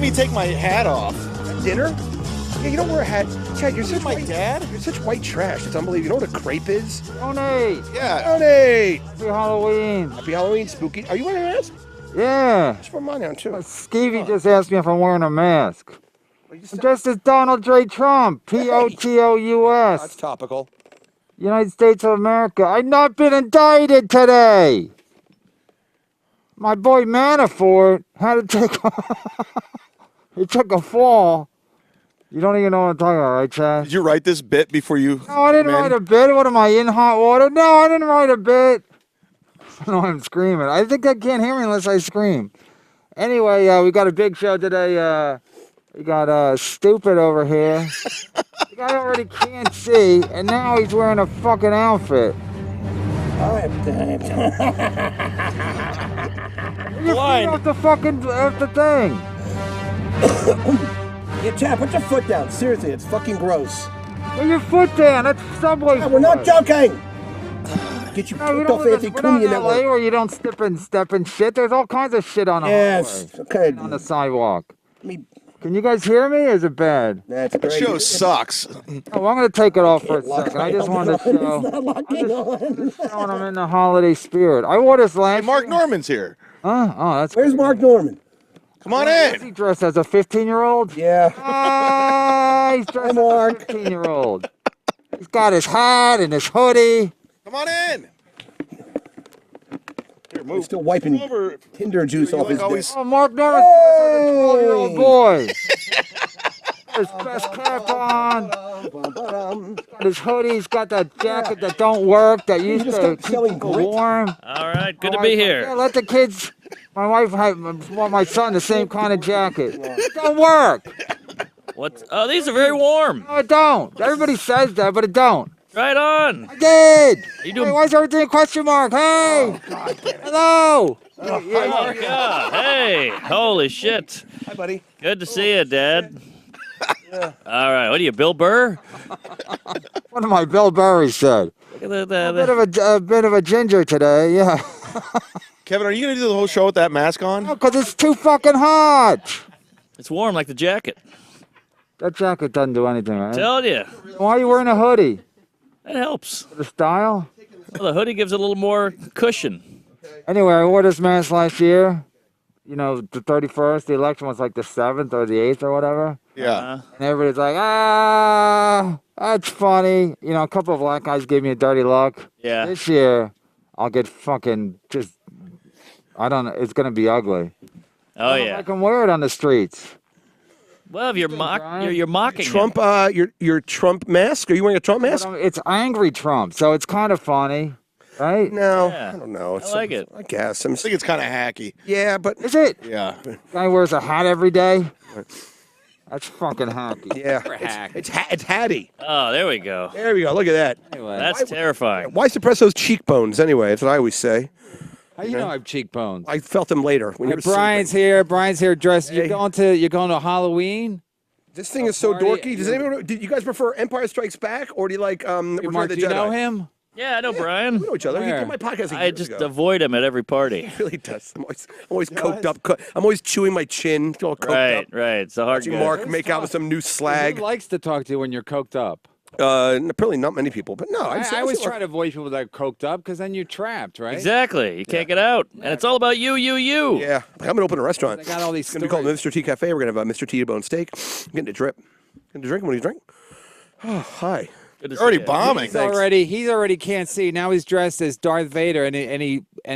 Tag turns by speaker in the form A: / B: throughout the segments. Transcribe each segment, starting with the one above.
A: me take my hat off.
B: Dinner? Yeah, you don't wear a hat. Chad, you're such
A: my
B: white,
A: dad?
B: You're such white trash. It's unbelievable. You know what a crepe is?
C: Donate.
A: Yeah.
B: Donate.
C: Happy Halloween.
B: Happy Halloween, spooky. Are you wearing a mask?
C: Yeah.
B: Just put mine on, too.
C: Stevie just asked me if I'm wearing a mask. I'm dressed as Donald J. Trump. P-O-T-O-U-S.
B: That's topical.
C: United States of America. I've not been indicted today. My boy Manafort had to take he took a fall. You don't even know what I'm talking about, right, Chad?
A: Did you write this bit before you?
C: No, I didn't write a bit. What am I, in hot water? No, I didn't write a bit. I know I'm screaming. I think they can't hear me unless I scream. Anyway, we got a big show today. We got Stupid over here. The guy already can't see, and now he's wearing a fucking outfit. Your feet off the fucking off the thing.
D: Yeah, Chad, put your foot down. Seriously, it's fucking gross.
C: Put your foot down. That's Subway.
D: Yeah, we're not joking. Get you
C: No,
D: kicked off Anthony
C: we're not
D: Cumia
C: in LA
D: Network.
C: where you don't step in shit. There's all kinds of shit on the
D: Yes,
C: highway.
D: okay.
C: On the sidewalk.
D: I mean,
C: Can you guys hear me? Or is it bad?
D: that's
A: The
D: great.
A: show sucks.
C: Oh, well, I'm gonna take it off for a second. I just wanted to
D: It's
C: show.
D: not locking on.
C: Showing I'm in the holiday spirit. I wore this last.
A: Hey, Mark
C: year.
A: Norman's here.
C: Huh? Oh, that's.
D: Where's Mark Norman?
A: Come on
C: Is he
A: in.
C: dressed as a 15-year-old?
D: Yeah.
C: Ah, he's dressed as a
D: Mark.
C: 15-year-old. He's got his hat and his hoodie.
A: Come on in. Here,
D: He's
A: move.
D: still wiping
A: Over.
D: Tinder juice off
A: like
D: his
A: always-
D: dick.
C: Oh, Mark Norman's dressed as a 12-year-old boy. His best cap on. Got his hoodie. He's got that jacket that don't work that used
D: just
C: to
D: kept
C: keep
D: selling
C: people
D: grit.
C: warm.
E: All right, good to
C: My
E: be
C: wife-
E: here.
C: Yeah, let the kids. My wife want my son the same kind of jacket. It don't work.
E: What? Oh, these are very warm.
C: No, it don't. Everybody says that, but it don't.
E: Right on.
C: I did.
E: You doing?
C: Hey, why is everything a question mark? Hey. Hello.
E: Oh my God! Hey, holy shit!
B: Hi, buddy.
E: Good to see you, Dad. All right, what are you, Bill Burr?
C: One of my Bill Burry said.
E: Look at
C: A bit of a ginger today. Yeah.
A: Kevin, are you gonna do the whole show with that mask on?
C: Because it's too fucking hot.
E: It's warm like the jacket.
C: That jacket doesn't do anything, right?
E: Tell you,
C: Why are you wearing a hoodie?
E: that helps.
C: The style?
E: Well, the hoodie gives it a little more cushion.
C: Anyway, I wore this mask last year. You know, the 31st. The election was like the 7th or the 8th or whatever.
A: Yeah.
C: And everybody's like, ah, that's funny. You know, a couple of black guys gave me a dirty look.
E: Yeah.
C: This year, I'll get fucking just, I don't know, it's going to be ugly.
E: Oh
C: I
E: yeah.
C: can wear it on the streets.
E: Well, if you're
C: Brian.
E: you're mocking him.
B: Trump, your Trump mask? Are you wearing a Trump mask?
C: But, it's angry Trump, so it's kind of funny, right?
B: No,
E: Yeah.
B: I don't know.
E: I like it.
B: I guess.
A: I think it's kind of hacky.
B: Yeah, but
C: Is it?
A: Yeah.
C: Guy wears a hat every day? That's fucking hacky.
B: yeah, it's Hattie.
E: Oh, there we go.
B: There we go. Look at that.
C: Anyway,
E: That's terrifying.
B: Why suppress those cheekbones anyway? That's what I always say.
F: How you know I have cheekbones?
B: I felt them later when you were
F: Brian's
B: sleeping.
F: here. Brian's here dressed.
B: Hey.
F: You're going to Halloween?
B: This thing is so
F: party,
B: dorky. Does anyone? Do you guys prefer Empire Strikes Back or do you like Return
F: Mark,
B: of the
F: do you
B: Jedi?
F: know him?
E: Yeah, I know Brian.
B: We know each other. He
F: Where?
B: did my podcast.
E: I just avoid him at every party.
B: He really does. I'm always coked up. I'm always chewing my chin, all coked
E: Right,
B: up.
E: right. It's a hard
B: Watching
E: guy.
B: Mark make out with some new slag.
F: Who likes to talk to you when you're coked up?
B: Probably not many people, but no.
F: I always try to avoid people that are coked up because then you're trapped, right?
E: Exactly. You can't get out, and it's all about you.
B: Yeah, like I'm gonna open a restaurant.
F: They got all these
B: It's gonna be called Mr. T Cafe. We're gonna have a Mr. T-bone steak. I'm getting a drip. Getting a drink. What do you drink? Oh, hi.
E: Good to
A: You're already
E: see you.
A: bombing.
F: He's already can't see. Now he's dressed as Darth Vader, and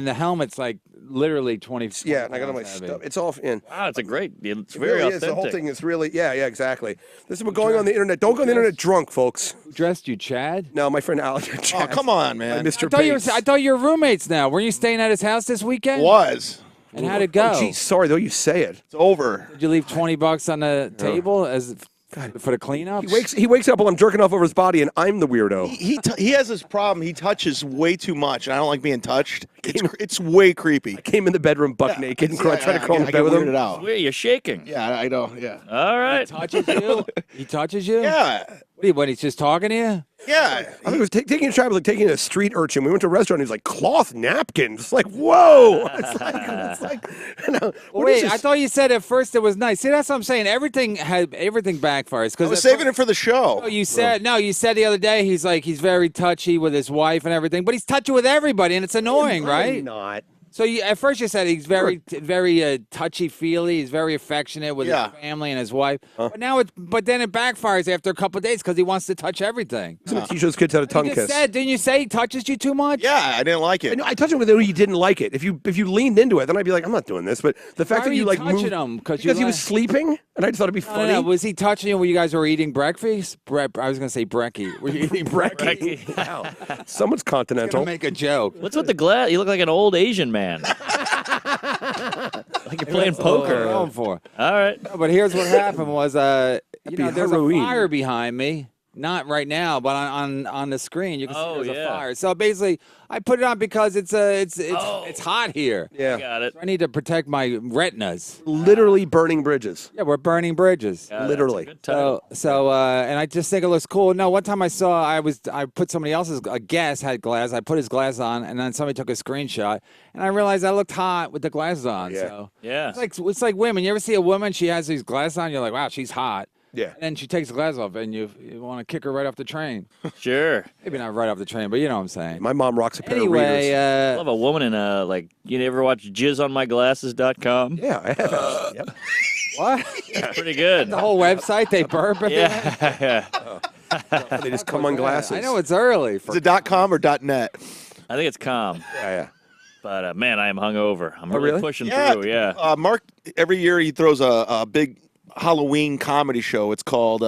F: the helmet's like literally 20.
B: Yeah, and I got all my
F: pounds heavy.
B: stuff. It's all in.
E: Wow, it's a great. It's
B: It
E: very
B: really is.
E: authentic.
B: The whole thing is really, yeah, exactly. This is what going on the internet. Don't go on the internet drunk, folks.
F: Who dressed you, Chad?
B: No, my friend Alex.
A: Oh, come on, man.
B: Mr.
F: I thought you were roommates now. Were you staying at his house this weekend?
A: Was.
F: And how'd it go?
B: Oh, geez, sorry though. You say it.
A: It's over.
F: Did you leave $20 on the table as for the cleanup?
B: He wakes up while I'm jerking off over his body, and I'm the weirdo.
A: He has this problem. He touches way too much, and I don't like being touched. It's way creepy.
B: I came in the bedroom buck naked and tried to crawl in
A: I
B: bed
A: get
B: with him.
A: weirded out.
E: Where you're shaking.
A: Yeah, I know. Yeah.
E: All right.
F: Touches you? He touches you?
A: Yeah.
F: What do you? When he's just talking to you?
A: Yeah.
B: I think it was taking a shot, like taking a street urchin. We went to a restaurant. He was like cloth napkins. It's like, whoa! It's like you know, what is
F: Wait,
B: this?
F: I thought you said at first it was nice. See, that's what I'm saying. Everything backfires
A: I
F: because
A: was saving it for the show.
F: You said the other day he's very touchy with his wife and everything, but he's touchy with everybody, and it's annoying, right?
B: Not.
F: So at first you said he's very touchy feely. He's very affectionate with his family and his wife. But then it backfires after a couple of days because he wants to touch everything.
B: He's gonna teach those kids how to tongue kiss.
F: Didn't you say he touches you too much?
A: Yeah, I didn't like it.
B: I touched him with it when you didn't like it. If you leaned into it, then I'd be like, I'm not doing this. But the fact
F: Why
B: that
F: were
B: you
F: you
B: like
F: touching
B: moved
F: him?
B: because
F: you
B: he was sleeping, and I just thought it'd be funny.
F: No, was he touching you when you guys were eating breakfast? I was gonna say brekkie. Were you eating brekkie?
B: Wow. Someone's
F: Gonna
B: continental.
F: make a joke.
E: What's with the glass? You look like an old Asian man. Like you're playing poker.
F: Going for.
E: All right.
F: No, but here's what happened was there's
B: Halloween.
F: a fire behind me. Not right now, but on the screen you can see there's a fire. So basically, I put it on because it's hot here.
B: Yeah.
E: Got it.
F: I need to protect my retinas.
B: Literally burning bridges.
F: Yeah, we're burning bridges.
E: Got it.
B: Literally.
E: That's a good title.
F: So and I just think it looks cool. No, one time I put somebody else's a guest had glass. I put his glass on, and then somebody took a screenshot, and I realized I looked hot with the glasses on.
B: Yeah.
F: So
E: Yeah.
F: it's like women. You ever see a woman? She has these glasses on. You're like, wow, she's hot.
B: Yeah.
F: And then she takes the glasses off, and you want to kick her right off the train.
E: Sure.
F: Maybe not right off the train, but you know what I'm saying.
B: My mom rocks a pair of
F: Anyway,
B: readers.
E: I love a woman in you ever watch jizzonmyglasses.com?
B: Yeah, I have. Yep.
F: what?
E: It's pretty good.
F: The whole website they burp it.
E: Yeah.
B: They just come on glasses.
F: I know it's early.
A: Is it .com or .net?
E: I think it's calm.
B: Yeah.
E: But man, I am hungover. I'm really
B: really?
E: pushing through. Yeah.
A: Mark, every year he throws a big Halloween comedy show. It's called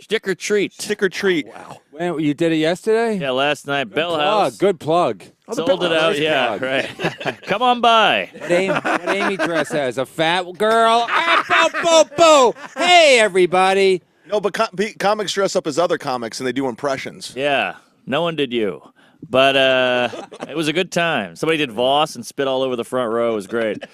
E: Stick or treat.
A: Stick or Treat.
B: Wow.
F: When, you did it yesterday?
E: Yeah, last night, Bell
F: Plug,
E: House.
F: good plug.
E: Sold it out. Yeah, right. Come on by.
F: What Amy dress as? A fat girl? Ah, boo, boo, boo. Hey, everybody.
A: No, but comics dress up as other comics and they do impressions.
E: Yeah, no one did you. But it was a good time. Somebody did Voss and spit all over the front row. It was great.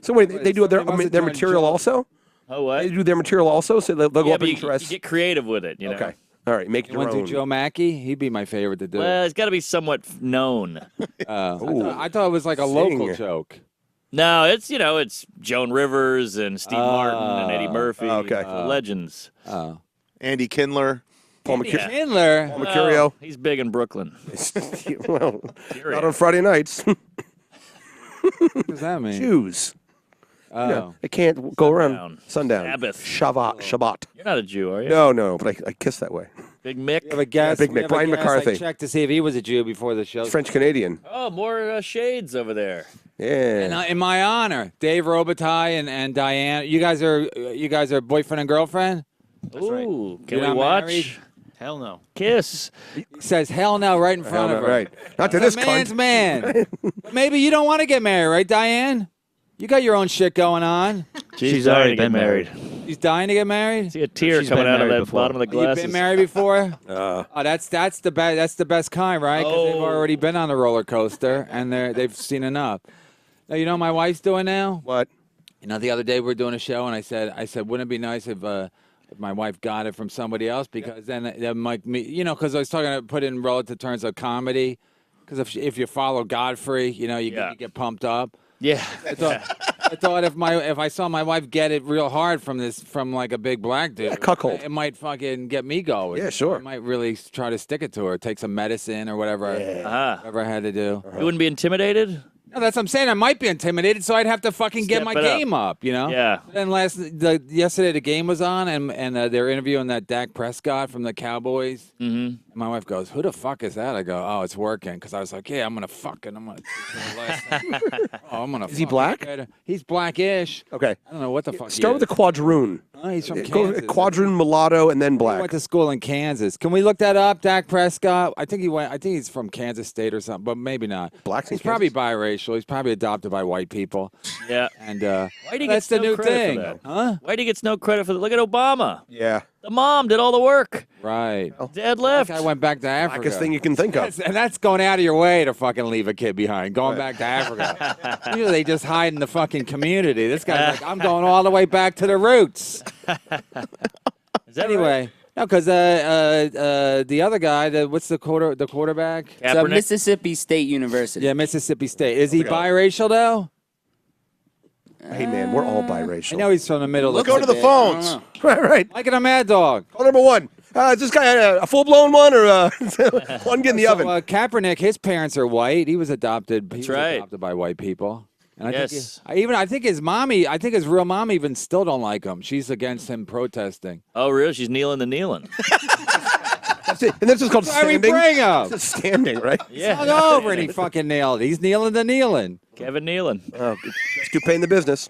B: So wait, they do their
F: Somebody must have
B: their
F: turned
B: material
F: Joe.
B: also?
E: Oh, what?
B: They do their material also, so they'll go
E: Yeah,
B: up
E: but
B: and
E: you
B: dress.
E: get creative with it, you know?
B: Okay. All right, make
F: You
B: your
F: want to
B: own.
F: do Joe Mackey? He'd be my favorite to do.
E: Well, it's got to be somewhat known.
F: I thought it was like a
B: Sing.
F: local joke.
E: No, it's Joan Rivers and Steve Martin and Eddie Murphy.
B: okay.
E: Legends.
F: Oh.
A: Andy Kindler.
B: Paul
F: Kindler.
B: Mercurio.
E: Well, he's big in Brooklyn.
B: Well, not on Friday nights.
F: What does that mean?
B: Jews.
F: Oh.
B: Yeah, I can't go around
E: Sundown.
B: sundown.
E: Sabbath.
B: Shabbat.
E: You're not a Jew, are you?
B: No, but I kiss that way.
E: Big Mick.
F: We have a guest.
B: Big
F: we
B: Mick,
F: have a
B: Brian
F: guest.
B: McCarthy.
F: I checked to see if he was a Jew before the show.
B: French Canadian.
E: Oh, more shades over there.
B: Yeah.
F: In my honor, Dave Robitaille and Diane. You guys are boyfriend and girlfriend.
E: Ooh, can
F: You're
E: we
F: not
E: watch?
F: married?
G: Hell no.
E: Kiss.
F: He says hell no right in front of her.
B: Right. Not to
F: That's
B: this
F: a man's
B: cunt.
F: man. Maybe you don't want to get married, right, Diane? You got your own shit going on.
E: She's already been married.
F: She's dying to get married.
E: See a tear
G: She's
E: coming
G: been
E: out of
G: married
E: that
G: before.
E: bottom of the
F: You've
E: glasses.
F: been married before?
B: Uh,
F: Oh, that's the best. That's the best kind, right? Because they've already been on the roller coaster and they've seen enough. Now you know what my wife's doing now.
B: what?
F: You know, the other day we were doing a show, and I said, wouldn't it be nice if my wife got it from somebody else? Because then that might, because I was talking to put in relative terms of comedy. Because if you follow Godfrey, you get pumped up.
E: Yeah.
F: I thought if I saw my wife get it real hard from like a big black dude,
B: Yeah, cuckold.
F: it might fucking get me going.
B: Yeah, sure.
F: I might really try to stick it to her, take some medicine or whatever,
E: Ah.
F: whatever I had to do.
E: You wouldn't be intimidated?
F: No, that's what I'm saying. I might be intimidated, so I'd have to fucking get
E: Step
F: my
E: it up.
F: game up, you know?
E: Yeah.
F: Then yesterday the game was on, and they're interviewing that Dak Prescott from the Cowboys.
E: Mm-hmm.
F: My wife goes, "Who the fuck is that?" I go, "Oh, it's working." Because I was like, "Yeah, I'm gonna oh, I'm gonna."
B: Is he black?
F: He's blackish.
B: Okay.
F: I don't know what the fuck.
B: Start with the quadroon.
F: Oh, he's from
B: Go
F: Kansas.
B: quadroon, mulatto, and then
F: He
B: black.
F: went to school in Kansas. Can we look that up? Dak Prescott. I think he's from Kansas State or something, but maybe not.
B: Black's in
F: He's probably
B: Kansas?
F: biracial. He's probably adopted by white people.
E: Yeah.
F: And
E: Why do you
F: that's
E: get
F: the
E: no
F: new
E: credit
F: thing,
E: for that?
F: huh?
E: Why do he gets no credit for that? Look at Obama.
B: Yeah.
E: The mom did all the work.
F: Right.
E: Dad left.
F: I went back to Africa.
B: Blackest thing you can think of.
F: And that's going out of your way to fucking leave a kid behind. Going back to Africa. Usually they just hide in the fucking community. This guy's like, I'm going all the way back to the roots.
E: Is that
F: Anyway, No, because the other guy, what's the quarterback?
G: So
E: Kaepernick?
G: Mississippi State University.
F: Yeah, Mississippi State. Is he biracial though?
B: Hey, man, we're all
F: I
B: biracial.
F: know he's from the middle.
A: Let's go to the
G: I don't
A: phones.
G: know.
B: Right, right.
F: Like a mad dog.
B: Call number one. Is this guy a full-blown one or one get in the oven?
F: Kaepernick, his parents are white. He was adopted. He was
E: right.
F: adopted by white people. And
E: Yes.
F: I think his mommy. I think his real mom even still don't like him. She's against him protesting.
E: Oh, really? She's kneeling the kneeling.
B: That's it. And this is called
F: Sorry,
B: standing.
F: bring him.
B: It's standing, right?
E: Yeah.
F: Hung over and he fucking nailed it. He's kneeling the kneeling.
E: Kevin kneeling.
B: Oh, best toupee in the business.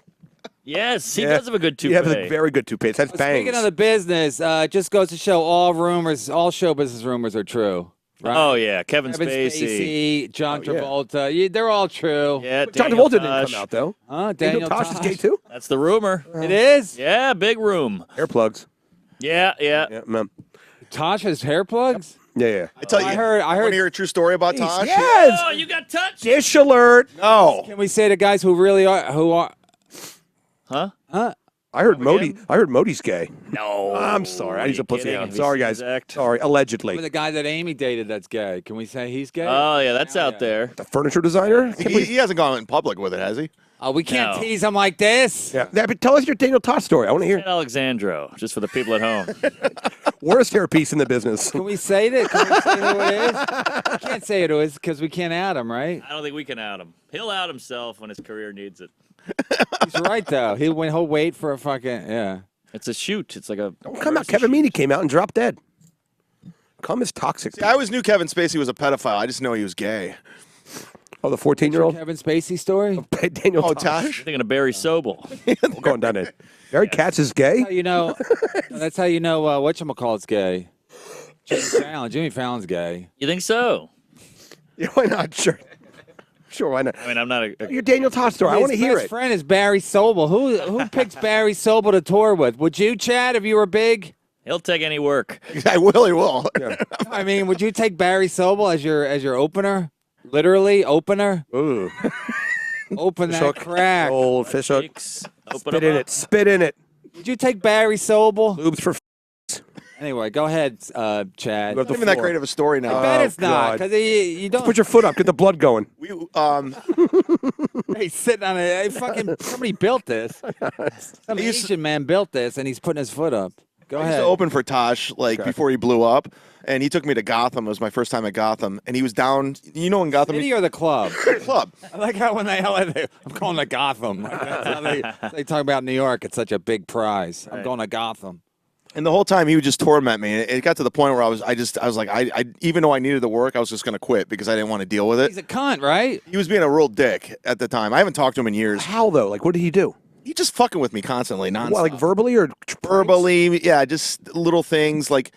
E: Yes, he
B: Yeah.
E: does have a good toupee.
B: You have a very good toupee. That's bangs.
F: Speaking of the business, it just goes to show all show business rumors are true. Right?
E: Oh, yeah. Kevin
F: Kevin
E: Spacey.
F: John
B: Oh, yeah.
F: Travolta, they're all true.
E: Yeah,
B: John
E: Daniel
B: Travolta didn't
E: Tosh.
B: come out, though.
F: Daniel
B: Tosh is gay, too?
E: That's the rumor.
F: It is?
E: Yeah, big room.
B: Hair plugs.
E: Yeah.
B: Yeah, man.
F: Tosh has hair plugs?
B: Yeah.
A: I tell you,
F: I heard-
A: Want to hear a true story about Tosh?
B: Yes!
E: Oh, you got touched?
B: Dish alert!
A: No.
F: Can we say to guys who really are,
E: Huh?
B: I heard
E: again?
B: Modi's gay.
E: No.
B: I'm sorry. I
E: Are
B: used
E: you
B: to pussy
E: kidding?
B: out.
E: Have you
B: Sorry,
E: seen
B: guys.
E: his act?
B: Sorry. Allegedly.
F: the guy that Amy dated that's gay? Can we say he's gay?
E: Oh, yeah, that's out there.
B: The furniture designer?
A: He hasn't gone in public with it, has he?
F: We can't
E: No.
F: tease him like this.
B: Yeah. But tell us your Daniel Tosh story. I want to hear
E: St. Alexandro, just for the people at home.
B: worst hairpiece in the business.
F: Can we say that? Can we say who it is? We can't say who it is because we can't out him, right?
E: I don't think we can out him. He'll out himself when his career needs it.
F: He's right though. He'll wait for a fucking yeah.
E: It's a shoot. It's like a.
B: Don't come out. Kevin Meaney came out and dropped dead. Come is toxic.
A: See, I always knew Kevin Spacey was a pedophile. I just know he was gay.
B: Oh, the 14-year-old?
F: Kevin Spacey story.
B: Daniel
A: Oh,
B: Tosh.
A: Tosh?
E: You're thinking of Barry Sobel.
B: We're going down it. Barry Katz is gay?
F: That's how you know. That's how you know whatchamacallit's gay. Jimmy Fallon's gay.
E: You think so?
B: Yeah, why not? Sure. Sure, why not?
E: I mean, I'm not a.
B: Your Daniel Tosh story. I want to
F: His
B: hear
F: best
B: it.
F: friend is Barry Sobel. Who picks Barry Sobel to tour with? Would you, Chad, if you were big?
E: He'll take any work.
A: I really will.
F: I mean, would you take Barry Sobel as your opener? Literally opener.
B: Ooh.
F: Open that
B: hook.
F: crack.
B: Old fish hook.
E: Cheeks, open
B: Spit
E: them
B: in
E: up.
B: it. Spit in it.
F: Would you take Barry Sobel?
B: Lubes for
F: Anyway, go ahead, Chad.
B: You have
A: Not
B: the
A: even that
B: floor.
A: great of a story now.
F: I bet
B: Oh,
F: it's not
B: God.
F: because you don't.
B: Put your foot up. Get the blood going.
A: We
F: He's sitting on it. Fucking somebody built this. Some Asian man built this, and he's putting his foot up. Go
A: I used
F: ahead.
A: to open for Tosh before he blew up, and he took me to Gotham. It was my first time at Gotham, and he was down. You know, in Gotham,
F: City or the club?
A: club.
F: I like how when they I'm going to Gotham. Like, that's how they talk about New York. It's such a big prize. I'm going to Gotham.
A: And the whole time he would just torment me. And it got to the point where I was like, I even though I needed the work, I was just going to quit because I didn't want to deal with
F: He's
A: it.
F: a cunt, right?
A: He was being a real dick at the time. I haven't talked to him in years.
B: How, though? Like, what did he do?
A: He just fucking with me constantly, nonstop.
B: What, like verbally or
A: verbally, yeah, just little things like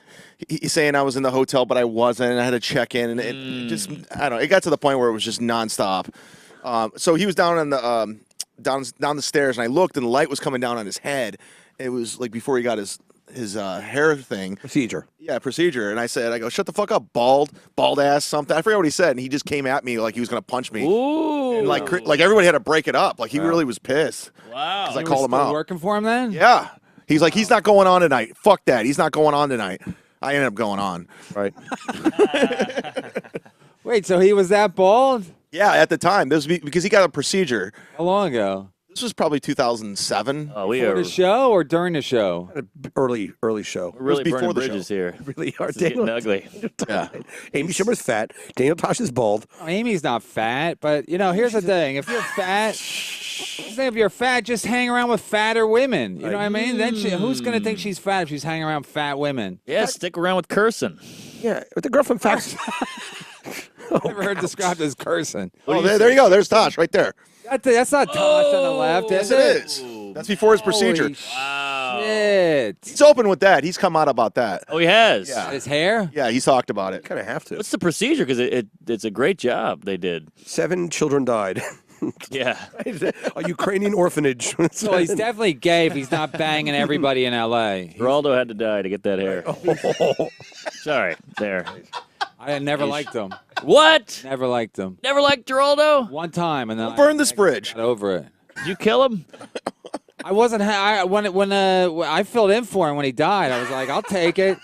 A: he's saying I was in the hotel, but I wasn't. And I had to check in, and it just I don't know. It got to the point where it was just nonstop. So he was down on the down the stairs, and I looked, and the light was coming down on his head. It was like before he got his hair thing.
B: procedure?
A: Yeah, procedure. And I go, shut the fuck up, bald ass, something. I forgot what he said, and he just came at me like he was gonna punch me.
E: Ooh.
A: And like everybody had to break it up. Like he really was pissed.
E: Wow.
A: Because I
F: You
A: called
F: were
A: him
F: still
A: out.
F: working for him then?
A: Yeah. He's like, he's not going on tonight. Fuck that. He's not going on tonight. I ended up going on.
B: Right.
F: Wait, so he was that bald?
A: Yeah, at the time. This was because he got a procedure.
F: How long ago?
A: This was probably 2007.
E: Oh, we
F: For
E: are
F: the show or during the show?
B: Early show.
E: we're really
A: before
E: burning
A: the show.
E: bridges here.
B: Really hard.
E: This is getting ugly.
A: Yeah.
B: Amy Schumer's fat. Daniel Tosh is bald.
F: Oh, Amy's not fat, but here's the thing: if you're fat, if you're fat, just hang around with fatter women. You know what I mean? Then who's gonna think she's fat if she's hanging around fat women?
E: Yeah, stick around with cursing.
B: Yeah, with the girl from Fox.
F: Never heard described as cursing.
A: Oh, there you go. There's Tosh right there.
F: That's not Tosh on the left,
A: Yes,
F: is
A: it
F: it?
A: is. That's before his procedure.
F: Holy
E: Wow.
F: shit!
A: He's open with that. He's come out about that.
E: Oh, he has.
A: Yeah.
F: His hair?
A: Yeah, he's talked about it.
B: Kind of have to.
E: What's the procedure? Because it's a great job they did.
B: 7 children died.
E: Yeah.
B: A Ukrainian orphanage.
F: So he's definitely gay if he's not banging everybody in L.A.
E: Geraldo had to die to get that hair. Sorry. There.
F: I never liked him.
E: What?
F: Never liked him.
E: Never liked Geraldo?
F: One time, and then
A: Burn this bridge.
F: got over it.
E: Did you kill him?
F: I wasn't when I filled in for him when he died. I was like, I'll take it.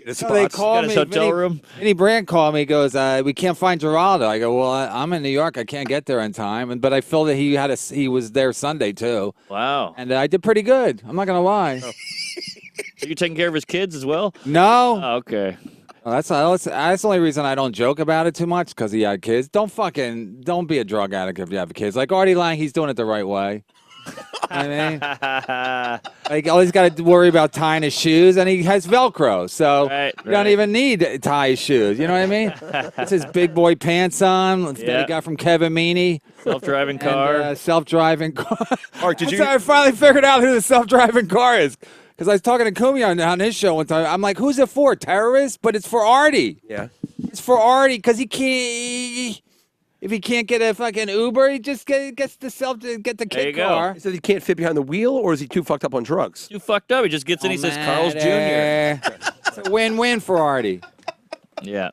B: It's
F: So they
B: spots.
F: call
E: Got his
F: me.
E: hotel room?
F: Vinny Brand called me. Goes, we can't find Geraldo. I go, well, I'm in New York. I can't get there in time. But I feel that he was there Sunday too,
E: Wow.
F: and I did pretty good. I'm not gonna lie.
E: Are you taking care of his kids as well?
F: No,
E: Oh, okay.
F: well, that's the only reason I don't joke about it too much because he had kids. Don't be a drug addict if you have kids. Like Artie Lang, he's doing it the right way. I mean, like all he's got to worry about tying his shoes, and he has Velcro, so you don't even need to tie his shoes. You know what I mean? It's his big boy pants on that he got from Kevin Meaney.
E: Self-driving car.
F: And, self-driving car.
A: Mark, did you?
F: I finally figured out who the self-driving car is. Because I was talking to Kumi on his show one time. I'm like, who's it for? Terrorists? But it's for Artie.
B: Yeah.
F: It's for Artie because he can't. If he can't get a fucking Uber, he just gets the
E: There
F: kid
E: you go.
F: car.
B: He said he can't fit behind the wheel, or is he too fucked up on drugs?
E: You fucked up. He just gets in. He says Carl's Jr.
F: It's a win-win for Artie.
E: Yeah.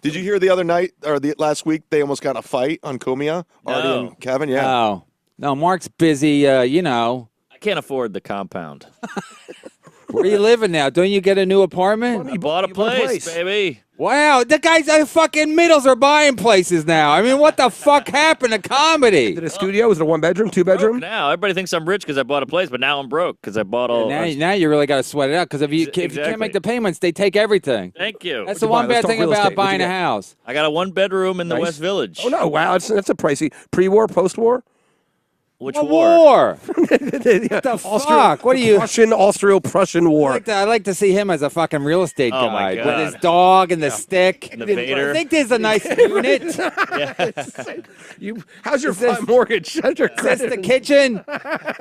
A: Did you hear the other night or the last week they almost got in a fight on Kumia? Artie
E: No.
A: and Kevin. Yeah.
F: No, Mark's busy.
E: I can't afford the compound.
F: Where you living now? Don't you get a new apartment?
E: I bought a
B: you bought a
E: place,
B: place.
E: baby.
F: Wow, the guys fucking middles are buying places now. I mean, what the fuck happened to comedy?
B: Is it a studio? Is it a 1-bedroom, 2-bedroom?
E: Now everybody thinks I'm rich because I bought a place, but now I'm broke because I bought all.
F: Now you really got to sweat it out because if you
E: Exactly.
F: can't make the payments, they take everything.
E: Thank you.
F: That's
B: What'd
F: the
B: you buy?
F: one
B: Let's
F: bad
B: talk
F: thing
B: real
F: about
B: estate. What'd
F: buying
B: you
F: a
B: get?
F: house.
E: I got a 1-bedroom in the
B: Nice.
E: West Village.
B: Oh no! Wow, that's a pricey. Pre-war, post-war.
E: Which
F: What
E: war?
F: war?
B: The
F: fuck? What are you-
B: Austro-Prussian War.
F: I like to see him as a fucking real estate
E: Oh,
F: guy
E: my
F: with
E: God.
F: his dog and the stick.
E: And the Vader.
F: I think there's a nice unit.
B: How's your
F: this-
B: mortgage? How's your
F: That's the
B: credit?
F: kitchen.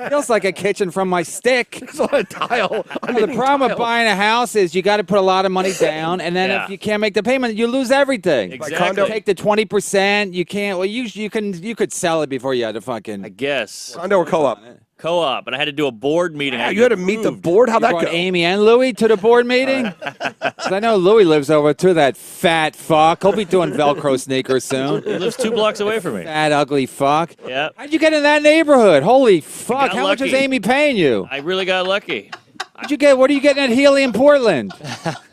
F: Feels like a kitchen from my stick.
B: There's a lot of tile.
F: The problem with buying a house is you got to put a lot of money down, and then
E: Yeah.
F: if you can't make the payment, you lose everything.
E: Exactly.
F: Take the 20%. You can't. Well, you could sell it before you had to fucking.
E: I guess
B: Condo or co-op?
E: co-op, and I had to do a board meeting. I
B: Yeah, you had to meet the board. How'd that
F: Brought
B: go?
F: Amy and Louie to the board meeting. 'Cause I know Louie lives over to that fat fuck. He'll be doing Velcro sneakers soon.
E: He lives 2 blocks away from me.
F: Fat ugly fuck.
E: Yeah,
F: How'd you get in that neighborhood? Holy fuck!
E: got
F: How much is
E: lucky.
F: Amy paying you?
E: I really got lucky.
F: What'd you get? What are you getting at Healy in Portland?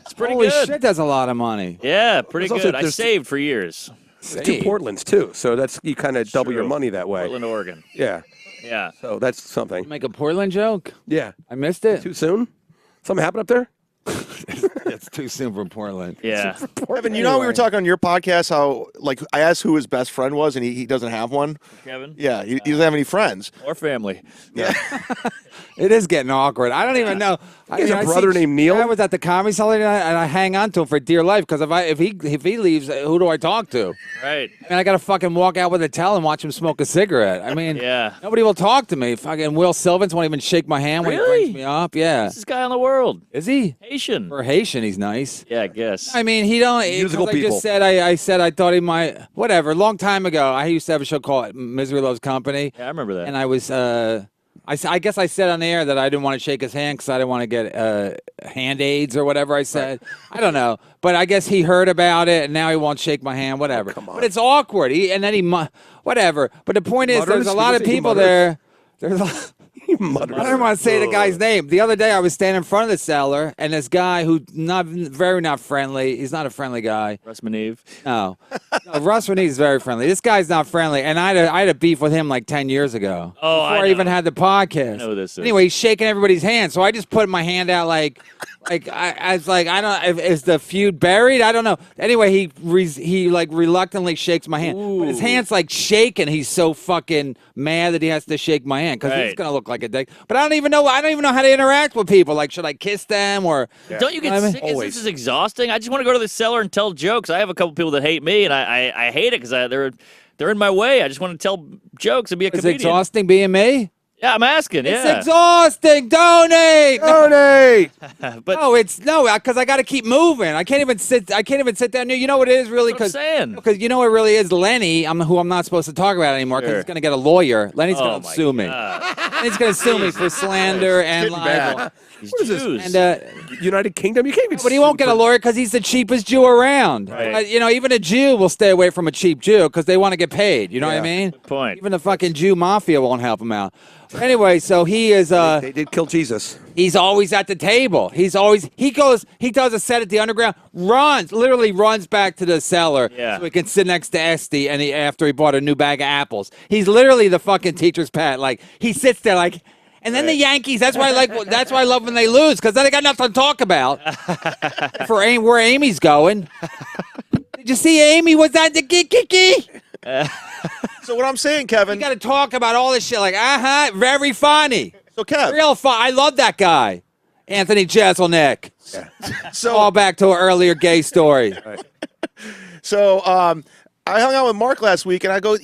E: It's pretty
F: Holy
E: good.
F: shit, that's a lot of money.
E: Yeah, pretty
B: There's also-
E: good. I
B: there's-
E: saved for years.
B: There's 2 Portlands too, so that's you kind of double your
E: True.
B: money that way.
E: Portland, Oregon.
B: Yeah,
E: Yeah.
B: so that's something.
F: Make a Portland joke?
B: Yeah,
F: I missed it.
B: too soon. Something happened up there?
F: It's too soon for Portland.
E: Yeah.
A: Kevin, you know how we were talking on your podcast how like I asked who his best friend was and he doesn't have one.
E: Kevin?
A: Yeah, he doesn't have any friends.
E: Or family.
F: It is getting awkward. I don't even know.
B: He has a brother named Neil?
F: I was at the comedy cellar and I hang on to him for dear life because if he leaves, who do I talk to?
E: Right.
F: And I got to fucking walk out with a towel and watch him smoke a cigarette. I mean,
E: Yeah.
F: nobody will talk to me. Fucking Will Sylvans won't even shake my hand when he
E: Really?
F: brings me up. Yeah.
E: This guy in the world.
F: Is he?
E: Haitian.
F: For Haitian, he's nice.
E: Yeah, I guess.
F: I mean, he don't.
B: Musical
F: 'cause I
B: people.
F: just said I said I thought he might. Whatever. Long time ago, I used to have a show called Misery Loves Company,
E: Yeah, I remember that.
F: and I was. I guess I said on the air that I didn't want to shake his hand because I didn't want to get hand aids or whatever I said. I don't know, but I guess he heard about it and now he won't shake my hand. Whatever.
B: come on.
F: But it's awkward. Whatever. But the point is,
B: Mutters?
F: there's a lot of
B: He
F: people
B: mutters.
F: there. There's a.
B: He mutters.
F: I don't want to say the guy's name. The other day, I was standing in front of the cellar, and this guy who not friendly. He's not a friendly guy.
E: Russ Maneve.
F: No, Russ Renee is very friendly. This guy's not friendly, and I had a beef with him like 10 years ago.
E: Oh, I
F: before I
E: know.
F: even had the podcast.
E: I know who this is.
F: Anyway, he's shaking everybody's hand, so I just put my hand out I was like, I don't. Is the feud buried? I don't know. Anyway, he like reluctantly shakes my hand, but his
E: Ooh.
F: hand's like shaking. He's so fucking mad that he has to shake my hand because he's
E: Right.
F: gonna look like a dick. But I don't even know how to interact with people. Like, should I kiss them or?
E: Don't you get
F: I mean,
E: sick?
B: always.
E: This is exhausting. I just want to go to the cellar and tell jokes. I have a couple people that hate me, and I hate it because they're in my way. I just want to tell jokes and be a
F: Is it
E: comedian.
F: exhausting being me?
E: Yeah, I'm asking.
F: It's
E: Yeah,
F: exhausting. Donate.
B: Donate.
E: but
F: No, it's because I got to keep moving. I can't even sit down. You know what it is really?
E: that's what I'm saying.
F: Because you know what it really is, Lenny. who I'm not supposed to talk about anymore because
E: Sure.
F: he's going to get a lawyer. Lenny's
E: Oh,
F: going to
E: my
F: sue me.
E: God.
F: Lenny's going to sue me for slander and
A: getting bad.
F: libel.
E: These
B: What is this?
E: Jews.
F: And
B: United Kingdom. You can't even.
F: but he won't get a lawyer because he's the cheapest Jew around.
E: Right.
F: But, even a Jew will stay away from a cheap Jew because they want to get paid. You know what I
B: Yeah.
F: mean?
E: Good point.
F: Even the fucking Jew mafia won't help him out. Anyway, so he is.
B: They did kill Jesus.
F: He's always at the table. He does a set at the Underground, literally runs back to the cellar so he can sit next to Esty after he bought a new bag of apples. He's literally the fucking teacher's pet. Like he sits there like, and then the Yankees. That's why I love when they lose because then they got nothing to talk about. Where Amy's going. Did you see Amy? Was that the kiki?
A: So what I'm saying, Kevin.
F: You got to talk about all this shit. Like, very funny.
A: So Kev.
F: Real fun. I love that guy, Anthony Jeselnik.
A: So
F: All back to an earlier gay story.
A: So I hung out with Mark last week, and I go,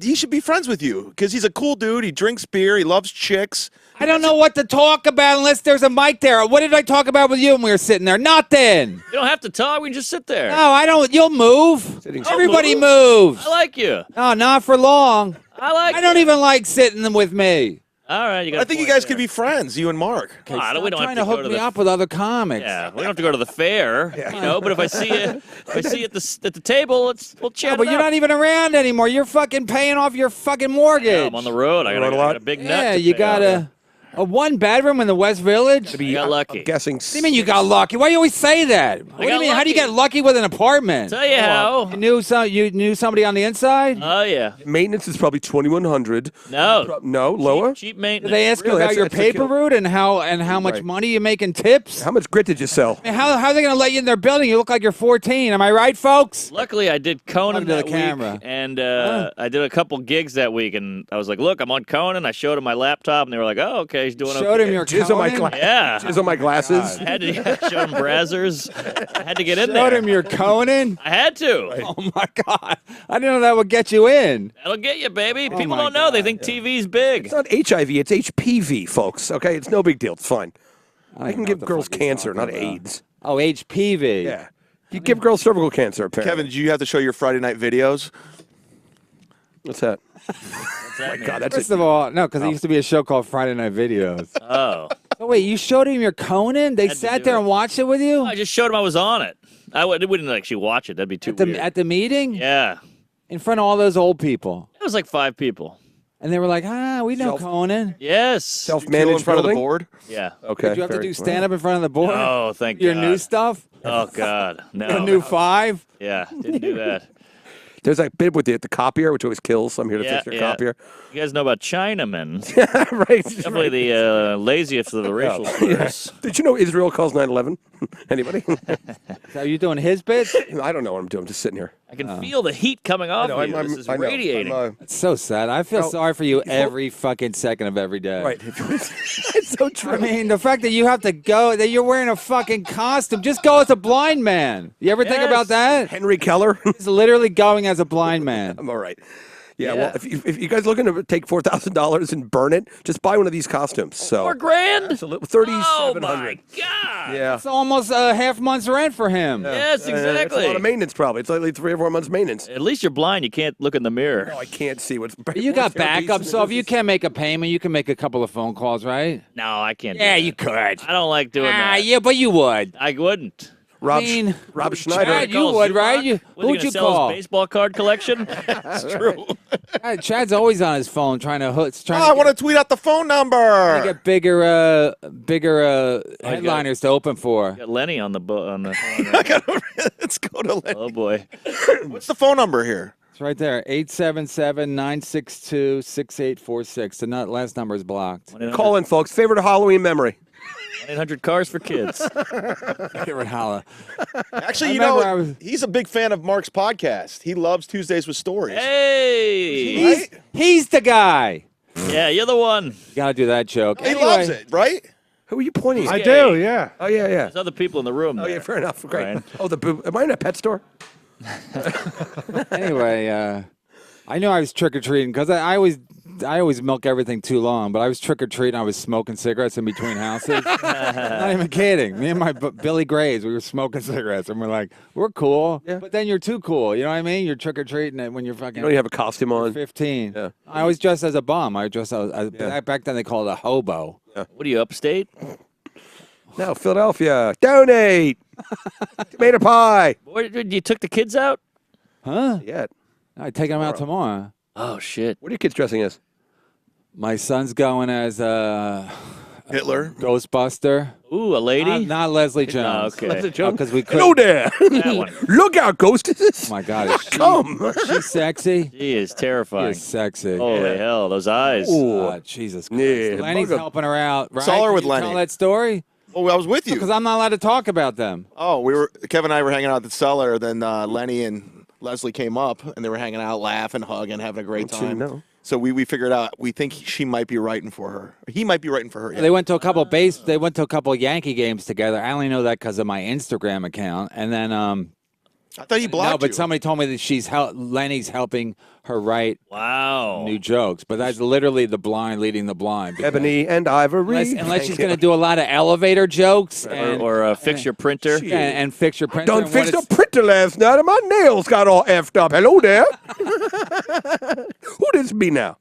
A: he should be friends with you because he's a cool dude. He drinks beer. He loves chicks.
F: I don't know what to talk about unless there's a mic there. What did I talk about with you when we were sitting there? Nothing.
E: You don't have to talk. We can just sit there.
F: No, I don't. You'll move. Everybody
E: move.
F: moves.
E: I like you.
F: No, not for long.
E: I
F: don't even like sitting with me.
E: All right, you got.
A: I think you guys could be friends, you and Mark.
E: We don't have
F: Trying
E: to
F: to
E: go
F: hook
E: to
F: me
E: the.
F: up with other comics.
E: Yeah, we don't have to go to the fair, But if I see you, at the table, we'll chat.
F: Yeah, but you're not even around anymore. You're fucking paying off your fucking mortgage.
E: Yeah, I'm on the road. I got a big nut.
F: Yeah,
E: to
F: you
E: pay
F: got
E: off.
F: a one bedroom in the West Village.
E: You got lucky.
B: I'm guessing.
F: What do you mean you got lucky? Why do you always say that? What do you
E: got
F: mean? How do you
E: lucky.
F: get lucky with an apartment?
E: Tell you how.
F: You knew somebody on the inside?
E: Oh yeah.
B: Maintenance is probably $2,100.
E: No.
B: No, lower.
E: Cheap
F: Did
E: maintenance.
F: they ask you
B: Really?
F: about your
B: That's a
F: paper
B: kill.
F: route and how much
B: Right.
F: money you make in tips?
B: How much grit did you sell?
F: I mean, how are they going to let you in their building? You look like you're 14. Am I right, folks?
E: Luckily, I did Conan
F: Onto the
E: that
F: camera.
E: week, and I did a couple gigs that week, and I was like, "Look, I'm on Conan." I showed him my laptop, and they were like, "Oh, okay, he's doing
F: Showed
E: okay."
F: him your
B: Jizz on my
F: Conan?
B: glasses.
E: Yeah.
B: Jizz on my glasses.
E: I had to show him Brazzers. I had to get in
F: Showed
E: there.
F: him your Conan?
E: I had to.
F: Oh, my God. I didn't know that would get you in.
E: That'll get you, baby. People
F: my
E: don't know. They
F: God.
E: think TV's big.
B: It's not HIV. It's HPV, folks. Okay, it's no big deal. It's fine. I can
F: know
B: give
F: what the
B: girls
F: fuck he's
B: cancer, not
F: talking about.
B: AIDS.
F: Oh, HPV.
B: Yeah, you give girls cervical cancer. Apparently.
A: Kevin, did you have to show your Friday night videos?
B: What's that?
E: What's that mean?
B: God, that's
F: First
B: it.
F: of all, no, because there used to be a show called Friday Night Videos.
E: Oh.
F: Oh, wait, you showed him your Conan? They
E: Had to
F: sat
E: do
F: there
E: it.
F: and watched it with you?
E: I just showed him I was on it. I wouldn't actually watch it. That'd be too weird.
F: At the meeting?
E: Yeah.
F: In front of all those old people.
E: It was like 5 people.
F: And they were like, we know
B: Self-
F: Conan.
E: Yes.
A: Kill in
B: Self-managed
A: front of the
B: building?
A: board?
E: Yeah.
B: Okay.
F: Did you have to
B: very-
F: do stand up in front of the board?
E: Oh, thank
F: Your
E: God.
F: new stuff?
E: Oh God. No.
F: Your new 5?
E: Yeah. Didn't do that.
B: There's that bit with the copier, which always kills. So I'm here to
E: Yeah,
B: fix your
E: yeah.
B: copier.
E: You guys know about Chinamen?
B: Right.
E: Definitely the laziest of the racial slurs.
B: Did you know Israel calls 9/11? Anybody?
F: Are you doing his bits?
B: I don't know what I'm doing. I'm just sitting here.
E: I can feel the heat coming off of you. This is
B: I know.
E: radiating.
F: It's so sad. I feel sorry for you every fucking second of every day.
B: Right. It's so true.
F: I mean, the fact that you have to go, that you're wearing a fucking costume, just go as a blind man. You ever think
E: Yes.
F: about that?
B: Henry Keller.
F: He's literally going as a blind man.
B: I'm all right. Yeah,
E: Yeah.
B: well, if you guys looking to take $4,000 and burn it, just buy one of these costumes. So
E: $4 grand?
B: it's a little
E: Oh my
B: 3,700.
E: God.
B: Yeah.
F: It's almost a half month's rent for him.
E: Yes,
B: It's
E: exactly.
B: a lot of maintenance, probably. It's like 3 or 4 months maintenance.
E: At least you're blind. You can't look in the mirror.
B: No, I can't see what's.
F: You got
B: what's fair
F: backup,
B: decent
F: so if you
B: business.
F: can't make a payment, you can make a couple of phone calls, right?
E: No, I can't. do
F: Yeah,
E: that.
F: you could.
E: I don't like doing that.
F: Yeah, but you would.
E: I wouldn't.
B: Rob,
F: I mean,
B: Rob Schneider.
F: Chad, you would, right? Who'd you call?
E: His baseball card collection?
A: That's true.
F: Chad's always on his phone trying to hook.
A: Oh, I want to tweet out the phone number.
F: get bigger headliners to open for.
E: Got Lenny on the phone.
A: Let's go to Lenny.
E: Oh boy.
A: What's the phone number here?
F: It's right there, 877-962-6846. The last number is blocked.
B: Call in, folks. Favorite Halloween memory.
E: 1-800 cars for kids.
F: Favorite holla.
A: Actually,
F: I
A: you know,
F: remember I was-
A: he's a big fan of Mark's podcast. He loves Tuesdays with Stories.
E: Hey.
F: He's the guy.
E: Yeah, you're the one.
F: You gotta do that joke.
A: He
F: Anyway,
A: loves it, right?
B: Who are you pointing at?
C: I
E: Gay.
C: do, yeah.
B: Oh, yeah, yeah.
E: There's other people in the room.
B: Oh, yeah,
E: there.
B: fair enough. Great.
E: Brian.
B: Oh, the boob. Am I in a pet store?
F: Anyway, I knew I was trick or treating because I always milk everything too long. But I was trick or treating. I was smoking cigarettes in between houses. Not even kidding. Me and my Billy Grays, we were smoking cigarettes, and we're like, we're cool.
B: Yeah.
F: But then you're too cool. You know what I mean? You're trick or treating when you're fucking.
B: You don't even have a costume on.
F: 15.
B: Yeah.
F: I was dressed as a bum. I dressed as back then they called it a hobo.
E: What are you, upstate?
B: No, Philadelphia. Donate. Tomato pie.
E: You took the kids out?
F: Huh?
B: Yeah.
F: I take them out tomorrow.
E: Oh shit.
B: What are your kids dressing as?
F: My son's going as
A: Hitler.
F: Ghostbuster.
E: Ooh, a lady?
F: Not Leslie Jones.
E: okay.
B: Leslie Jones.
F: Because we
B: Hello
F: could.
B: there.
E: That one.
B: Look out, Ghostesses.
F: Oh my God, is she,
B: Come.
F: she's sexy.
E: She is
F: She
E: terrifying.
F: is sexy.
E: Holy hell, those eyes.
B: Ooh.
F: Jesus Christ.
B: Yeah,
F: Lenny's
B: bugger.
F: helping her out. Right?
A: Saw her
F: Can
A: with
F: you
A: Lenny.
F: Tell that story
A: Oh, I was with you.
F: because I'm not allowed to talk about them.
A: Oh, Kevin and I were hanging out at the cellar. Then Lenny and Leslie came up, and they were hanging out, laughing, hugging, having a great
B: Don't you
A: time.
B: know?
A: So we figured out we think she might be writing for her. He might be writing for her. Yeah.
F: They went to a couple They went to a couple Yankee games together. I only know that because of my Instagram account. And then
A: I thought you blocked
F: no, but
A: you.
F: somebody told me that Lenny's helping her write
E: Wow.
F: new jokes. But that's literally the blind leading the blind. because-
B: Ebony and Ivory.
F: Unless she's going to do a lot of elevator jokes and
E: Or fix your printer.
F: and fix your printer.
B: Done
F: and
B: fixed
F: what
B: the printer last night, and my nails got all effed up. Hello there. Who this be now?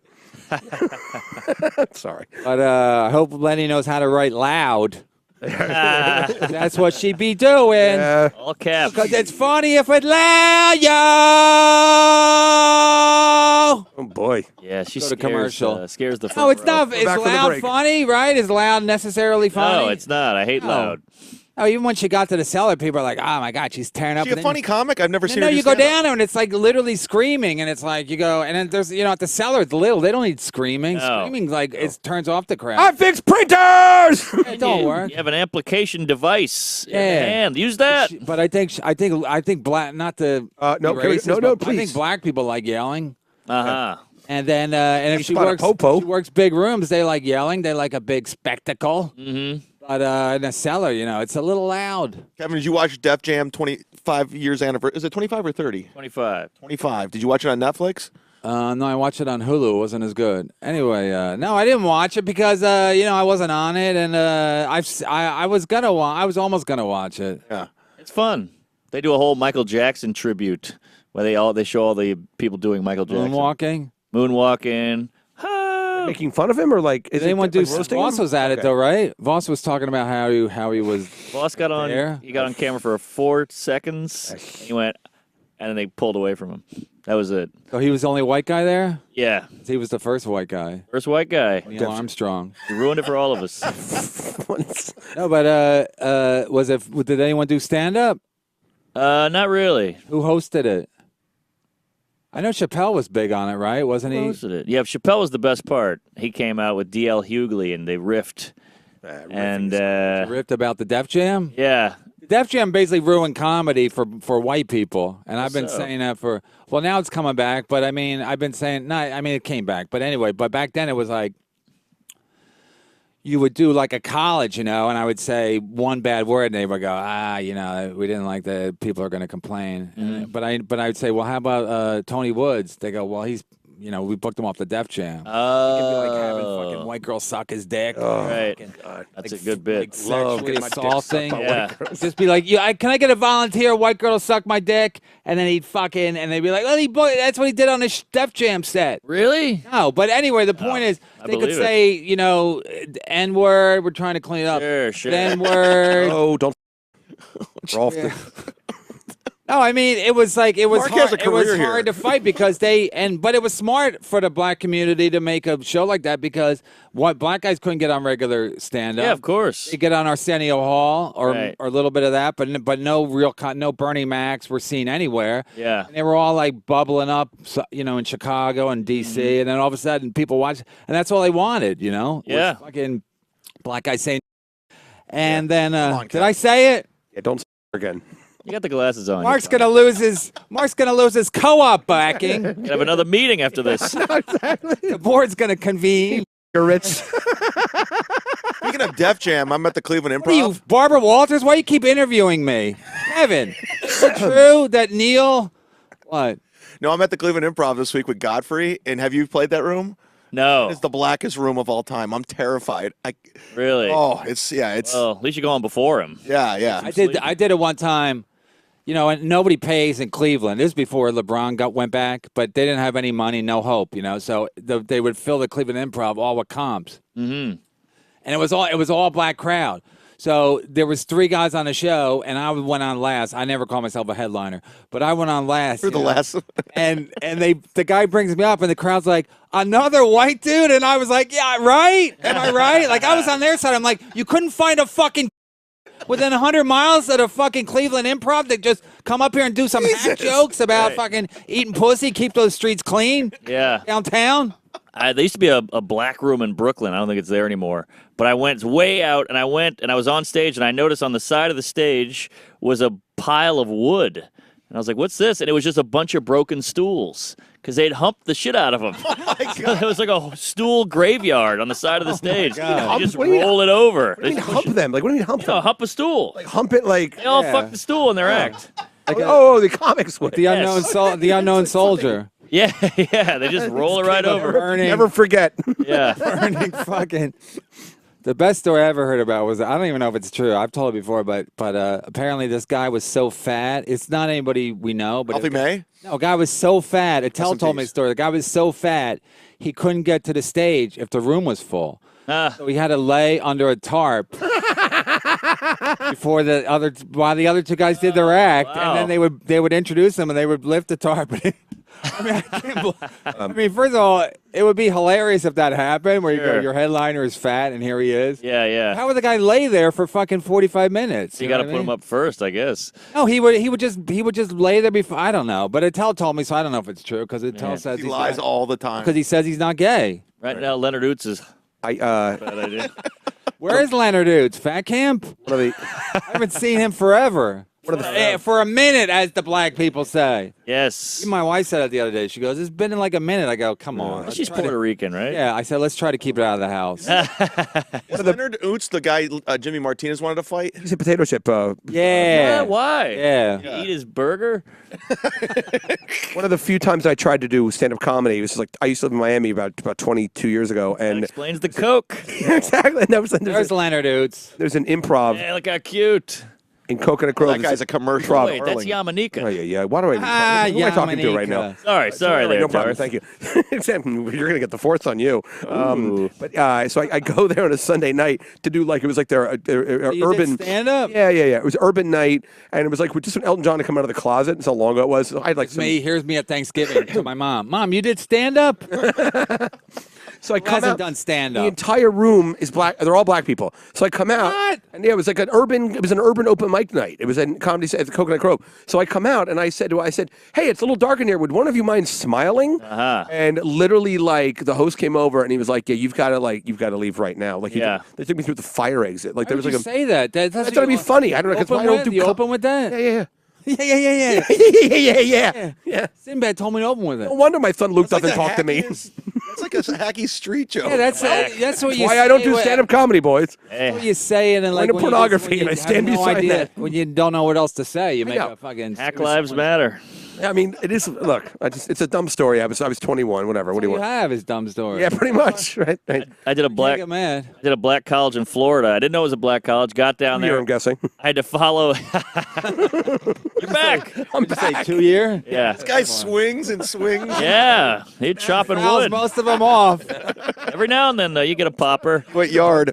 B: Sorry.
F: But I hope Lenny knows how to write loud. That's what she be doing.
E: All caps.
F: Because it's funny if it's loud, yo.
B: Oh boy.
E: Yeah, she
F: Go to
E: scares,
F: commercial.
E: Scares the front
F: No, it's
E: row.
F: not. Is
B: back from the
F: loud
B: break.
F: funny, right? Is loud necessarily funny?
E: No, it's not. I hate
F: No.
E: loud.
F: Oh, even when she got to the cellar, people are like, "Oh my God, she's tearing up."
A: Is she a funny comic? I've never seen
F: No,
A: her do
F: you go
A: stand-up.
F: down there and it's like literally screaming, and it's like you go, and then there's at the cellar it's little. They don't need screaming.
E: No.
F: Screaming like it turns off the crowd.
B: I fix printers.
F: It don't
E: you,
F: work.
E: You have an amplification device in
F: Yeah.
E: the hand. Use that.
F: But I think black. Not to
B: No,
F: be
B: can we-
F: racist,
B: no, no,
F: but I think
B: please.
F: black people like yelling.
E: Uh-huh.
F: And then, and if she
B: spot a
F: works,
B: popo.
F: she works big rooms. They like yelling. They like a big spectacle.
E: Mm-hmm.
F: But in a cellar, it's a little loud.
A: Kevin, did you watch Def Jam 25 years anniversary? Is it 25 or 30?
E: 25.
A: 25. Did you watch it on Netflix?
F: No, I watched it on Hulu. It wasn't as good. Anyway, no, I didn't watch it because I wasn't on it, and I was almost gonna watch it.
A: Yeah.
E: It's fun. They do a whole Michael Jackson tribute where they show all the people doing Michael Jackson.
F: Moonwalking.
E: Moonwalking.
B: Making fun of him or like? Is
F: Did anyone
B: it
F: do?
B: like roasting
F: Voss
B: him?
F: was at it
B: Okay.
F: though, right? Voss was talking about how he was.
E: Boss got on.
F: There?
E: He got on camera for 4 seconds. He went, and then they pulled away from him. That was it.
F: Oh, he was the only white guy there.
E: Yeah,
F: He was the first white guy.
E: first white guy.
F: Neil Armstrong.
E: He ruined it for all of us.
F: No, but was it? Did anyone do stand up?
E: Not really.
F: Who hosted it? I know Chappelle was big on it, right? Wasn't
E: Who
F: he?
E: hosted it? Yeah, Chappelle was the best part. He came out with D.L. Hughley, and they riffed. And
F: Ripped about the Def Jam.
E: yeah,
F: Def Jam basically ruined comedy for white people, and I've been
E: So?
F: saying that for. Well, now it's coming back, but I mean, I've been saying it came back, but anyway, but back then it was like. You would do like a college, and I would say one bad word, and they would go, we didn't like that. People are going to complain. And, but I would say, well, how about Tony Woods? They go, well, he's, we booked him off the Def Jam. It'd be like having fucking white girl suck his dick.
E: right. That's a good bit.
F: Like sexually assaulting.
E: Yeah.
F: Just be like, can I get a volunteer white girl to suck my dick? And then he'd fucking, and they'd be like, that's what he did on his Def Jam set.
E: Really?
F: No, but anyway, the point is
E: I
F: they could
E: believe
F: say, N-word, we're trying to clean it up.
E: Sure.
F: N-word.
B: Oh, don't. We're off the.
F: No, I mean it was
A: Mark
F: hard,
A: has a
F: it was
A: career here.
F: hard to fight because but it was smart for the black community to make a show like that because what black guys couldn't get on regular stand up.
E: Yeah, of course.
F: They get on Arsenio Hall or
E: Right.
F: or a little bit of that, but no no Bernie Macs were seen anywhere.
E: Yeah.
F: And they were all like bubbling up, in Chicago and D.C. And then all of a sudden people watch, and that's all they wanted, was
E: Yeah.
F: fucking black guys saying. And then
A: on,
F: did I say it?
B: Yeah, don't say again.
E: You got the glasses on.
F: Mark's gonna lose his co-op backing.
E: Gonna have another meeting after this.
F: The board's gonna convene.
B: Ritz.
A: Speaking of Def Jam, I'm at the Cleveland
F: What are you,
A: Improv.
F: Barbara Walters? Why you keep interviewing me, Kevin? Is it true that Neil? What?
A: No, I'm at the Cleveland Improv this week with Godfrey. And have you played that room?
E: No.
A: It's the blackest room of all time. I'm terrified.
E: Really?
A: It's yeah.
E: Well, at least you're going before him.
A: Yeah.
F: I did it one time. And nobody pays in Cleveland. This was before LeBron went back, but they didn't have any money, no hope. So they would fill the Cleveland Improv all with comps.
E: Mm-hmm.
F: And it was all black crowd. So there was 3 guys on the show, and I went on last. I never call myself a headliner, but I went on last.
A: You're the last.
F: And the guy brings me up, and the crowd's like, another white dude, and I was like, yeah, right? Am I right? Like I was on their side. I'm like, you couldn't find a fucking within 100 miles at a fucking Cleveland Improv that just come up here and do some hack jokes about fucking eating pussy, keep those streets clean.
E: Yeah.
F: Downtown.
E: There used to be a black room in Brooklyn. I don't think it's there anymore. But I went way out, and I was on stage, and I noticed on the side of the stage was a pile of wood. And I was like, what's this? And it was just a bunch of broken stools because they'd humped the shit out of them. Oh, my God. It was like a stool graveyard on the side of the stage. They just roll it over.
B: What do you mean hump them? Like, what do you mean hump them?
E: Hump a stool.
B: Like, hump it like...
E: They all fuck the stool in their act.
F: Like
B: the comics would.
F: The unknown soldier.
E: Yeah, they just roll it right over.
B: Never forget.
E: Yeah.
F: Burning fucking... The best story I ever heard about was, I don't even know if it's true. I've told it before, but apparently this guy was so fat. It's not anybody we know. But
A: Alfie May?
F: No, guy was so fat. Attell told me a story. The guy was so fat, he couldn't get to the stage if the room was full. So he had to lay under a tarp while the other 2 guys did their act, and then they would introduce him and they would lift the tarp. I mean, first of all, it would be hilarious if that happened, where you go, your headliner is fat and here he is.
E: Yeah.
F: How would the guy lay there for fucking 45 minutes?
E: You got to put him up first, I guess.
F: No, he would just lay there before. I don't know, but Attell told me, so I don't know if it's true because Attell says
A: he lies all the time
F: because he says he's not gay.
E: Right now, Leonard Oots is. Bad idea.
F: Where is Leonard Oots? Fat camp? I haven't seen him forever. For a minute, as the black people say.
E: Yes.
F: My wife said it the other day. She goes, it's been in like a minute. I go, come on.
E: She's Puerto Rican, right?
F: Yeah, I said, let's try to keep it out of the house.
A: Is Leonard Oots the guy Jimmy Martinez wanted to fight?
B: He's a potato chip.
F: Yeah.
E: Why?
F: Yeah.
E: You eat his burger?
B: One of the few times I tried to do stand-up comedy, it was like, I used to live in Miami about 22 years ago. And
E: that explains the Coke.
B: Exactly. And
F: there's Leonard Oots.
B: There's an improv.
E: Yeah, look how cute.
B: In Coconut Grove.
A: That guy's a commercial.
E: Wait, that's Yamanika.
B: Oh, yeah. Who am I talking to right now?
E: Sorry there,
B: no problem.
E: Darth.
B: Thank you. You're going to get the fourth on you. So I go there on a Sunday night to do like, it was like their urban
F: stand-up?
B: Yeah. It was urban night, and it was like just when Elton John had come out of the closet. That's how long ago it was. So I had like
F: Here's me at Thanksgiving to my mom. Mom, you did stand-up?
B: So I come out.
F: Done stand-up.
B: The entire room is black. They're all black people. So I come out, and it was like an urban open mic night. It was in comedy at the Coconut Grove. So I come out and I said, hey, it's a little dark in here. Would one of you mind smiling? And literally, like, the host came over and he was like, yeah, you've got to leave right now. Like, they took me through the fire exit. Like, there was like
F: say that. That's
B: thought it'd be funny. I don't know because I don't do.
F: You open with that?
B: Yeah.
F: Yeah. Sinbad told me to open with it.
B: No wonder my son Luke doesn't talk to me.
A: That's like a hacky street joke.
F: Yeah, that's what you
B: why
F: say.
B: I don't do stand-up comedy, boys.
F: That's what you say, and then like
B: into pornography, and I stand beside that.
F: When you don't know what else to say, you make a fucking
E: Hack Lives Matter.
B: I mean, it is. Look, it's a dumb story. I was 21. Whatever. What do you want?
F: Have is dumb story.
B: Yeah, pretty much. Right.
E: I did a black.
F: Get mad.
E: I did a black college in Florida. I didn't know it was a black college. Got down there.
B: I'm guessing.
E: I had to follow. You're back.
B: I'm back.
F: Say 2 year.
E: Yeah.
A: This guy swings and swings.
E: Yeah, he's chopping wood.
F: Most of them off.
E: Every now and then, though, you get a popper.
A: What yard?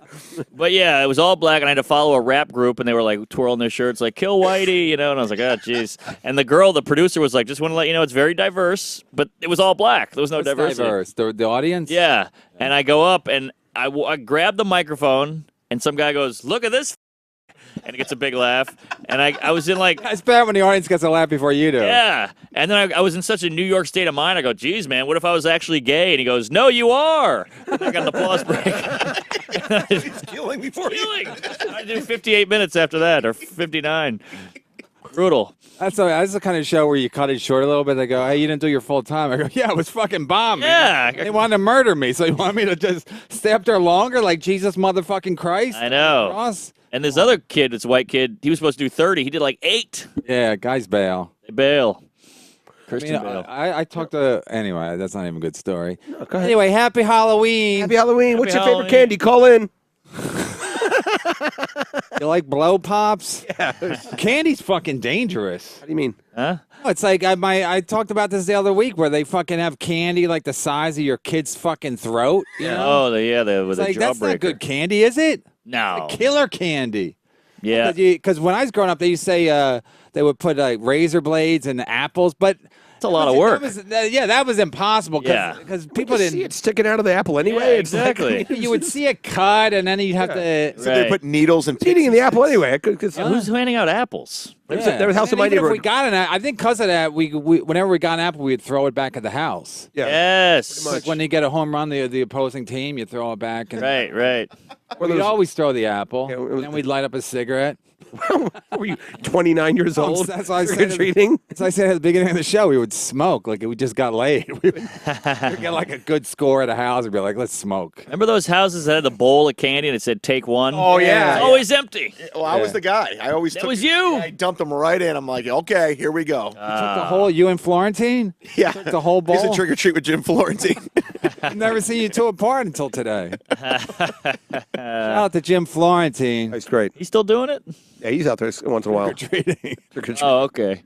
E: But yeah, it was all black, and I had to follow a rap group, and they were like twirling their shirts, like "Kill Whitey," and I was like, "Oh, jeez." And the producer, was like, "Just want to let you know, it's very diverse," but it was all black. There was no diversity.
F: Diverse. The audience.
E: Yeah, and I go up, and I grab the microphone, and some guy goes, "Look at this," and it gets a big laugh. And I was in like,
F: it's bad when the audience gets a laugh before you do.
E: yeah. And then I was in such a New York state of mind. I go, "Geez, man, what if I was actually gay?" And he goes, "No, you are." And I got an applause break.
A: He's killing me for you.
E: I do 58 minutes after that, or 59. Brutal.
F: That's the kind of show where you cut it short a little bit. They go, "Hey, you didn't do your full time." I go, "Yeah, it was fucking bombing."
E: Yeah.
F: They wanted to murder me, so you want me to just stay up there longer, like Jesus motherfucking Christ?
E: I know.
F: Cross?
E: And this other kid, this white kid, he was supposed to do 30. He did like 8.
F: Yeah, guys bail.
E: They bail.
F: I
E: Christian bail.
F: I talked to anyway. That's not even a good story.
B: No, go ahead.
F: Anyway, happy Halloween.
B: Happy Halloween. What's your
E: Halloween.
B: favorite candy? Call in.
F: You like blow pops?
B: Yeah.
F: Candy's fucking dangerous.
B: What do you mean?
E: Huh?
F: Oh, it's like I talked about this the other week where they fucking have candy like the size of your kid's fucking throat. You know?
E: Oh, with
F: It's
E: a
F: like, that's not
E: jawbreaker.
F: good candy, is it?
E: No.
F: Killer candy.
E: Yeah.
F: Because when I was growing up, they used to say they would put like razor blades in the apples, but
E: It's a lot of work.
F: That was impossible.
E: Yeah.
F: Because people
B: See
F: didn't.
B: it sticking out of the apple anyway.
E: Yeah,
B: It's like-
E: exactly.
F: You would see it cut, and then you'd have to.
A: So they
E: Right.
A: put needles and
B: eating in the apple anyway. Cause
E: Who's handing out apples?
B: there was a house in
F: And
B: my
F: even if
B: neighborhood.
F: we got an apple, I think because of that, we whenever we got an apple, we'd throw it back at the house.
B: Yeah.
E: Yes.
F: Like when you get a home run, the opposing team, you throw it back. And
E: Right, right.
F: We'd always throw the apple,
B: Yeah, it was-
F: and then we'd light up a cigarette.
B: Were you 29 years
F: Oh,
B: old?
F: that's why I said
B: Trick or treating.
F: As I said at the beginning of the show, we would smoke like we just got laid. We would get like a good score at a house and be like, let's smoke.
E: Remember those houses that had the bowl of candy and it said "Take one"?
B: Oh, yeah.
E: It's always empty.
A: Well, I was
F: Yeah.
A: the guy. I always
E: That
A: took
E: was you.
A: I dumped them right in. I'm like, okay, here we go.
F: Took the whole, you and Florentine?
A: yeah,
F: Took the whole
A: It's a
F: bowl?
A: trick or treat with Jim Florentine.
F: I've never seen you two apart until today. Shout out to Jim Florentine.
B: That's great.
E: He's still doing it?
B: Yeah, he's out there once in a while.
F: Treating.
E: Oh, okay.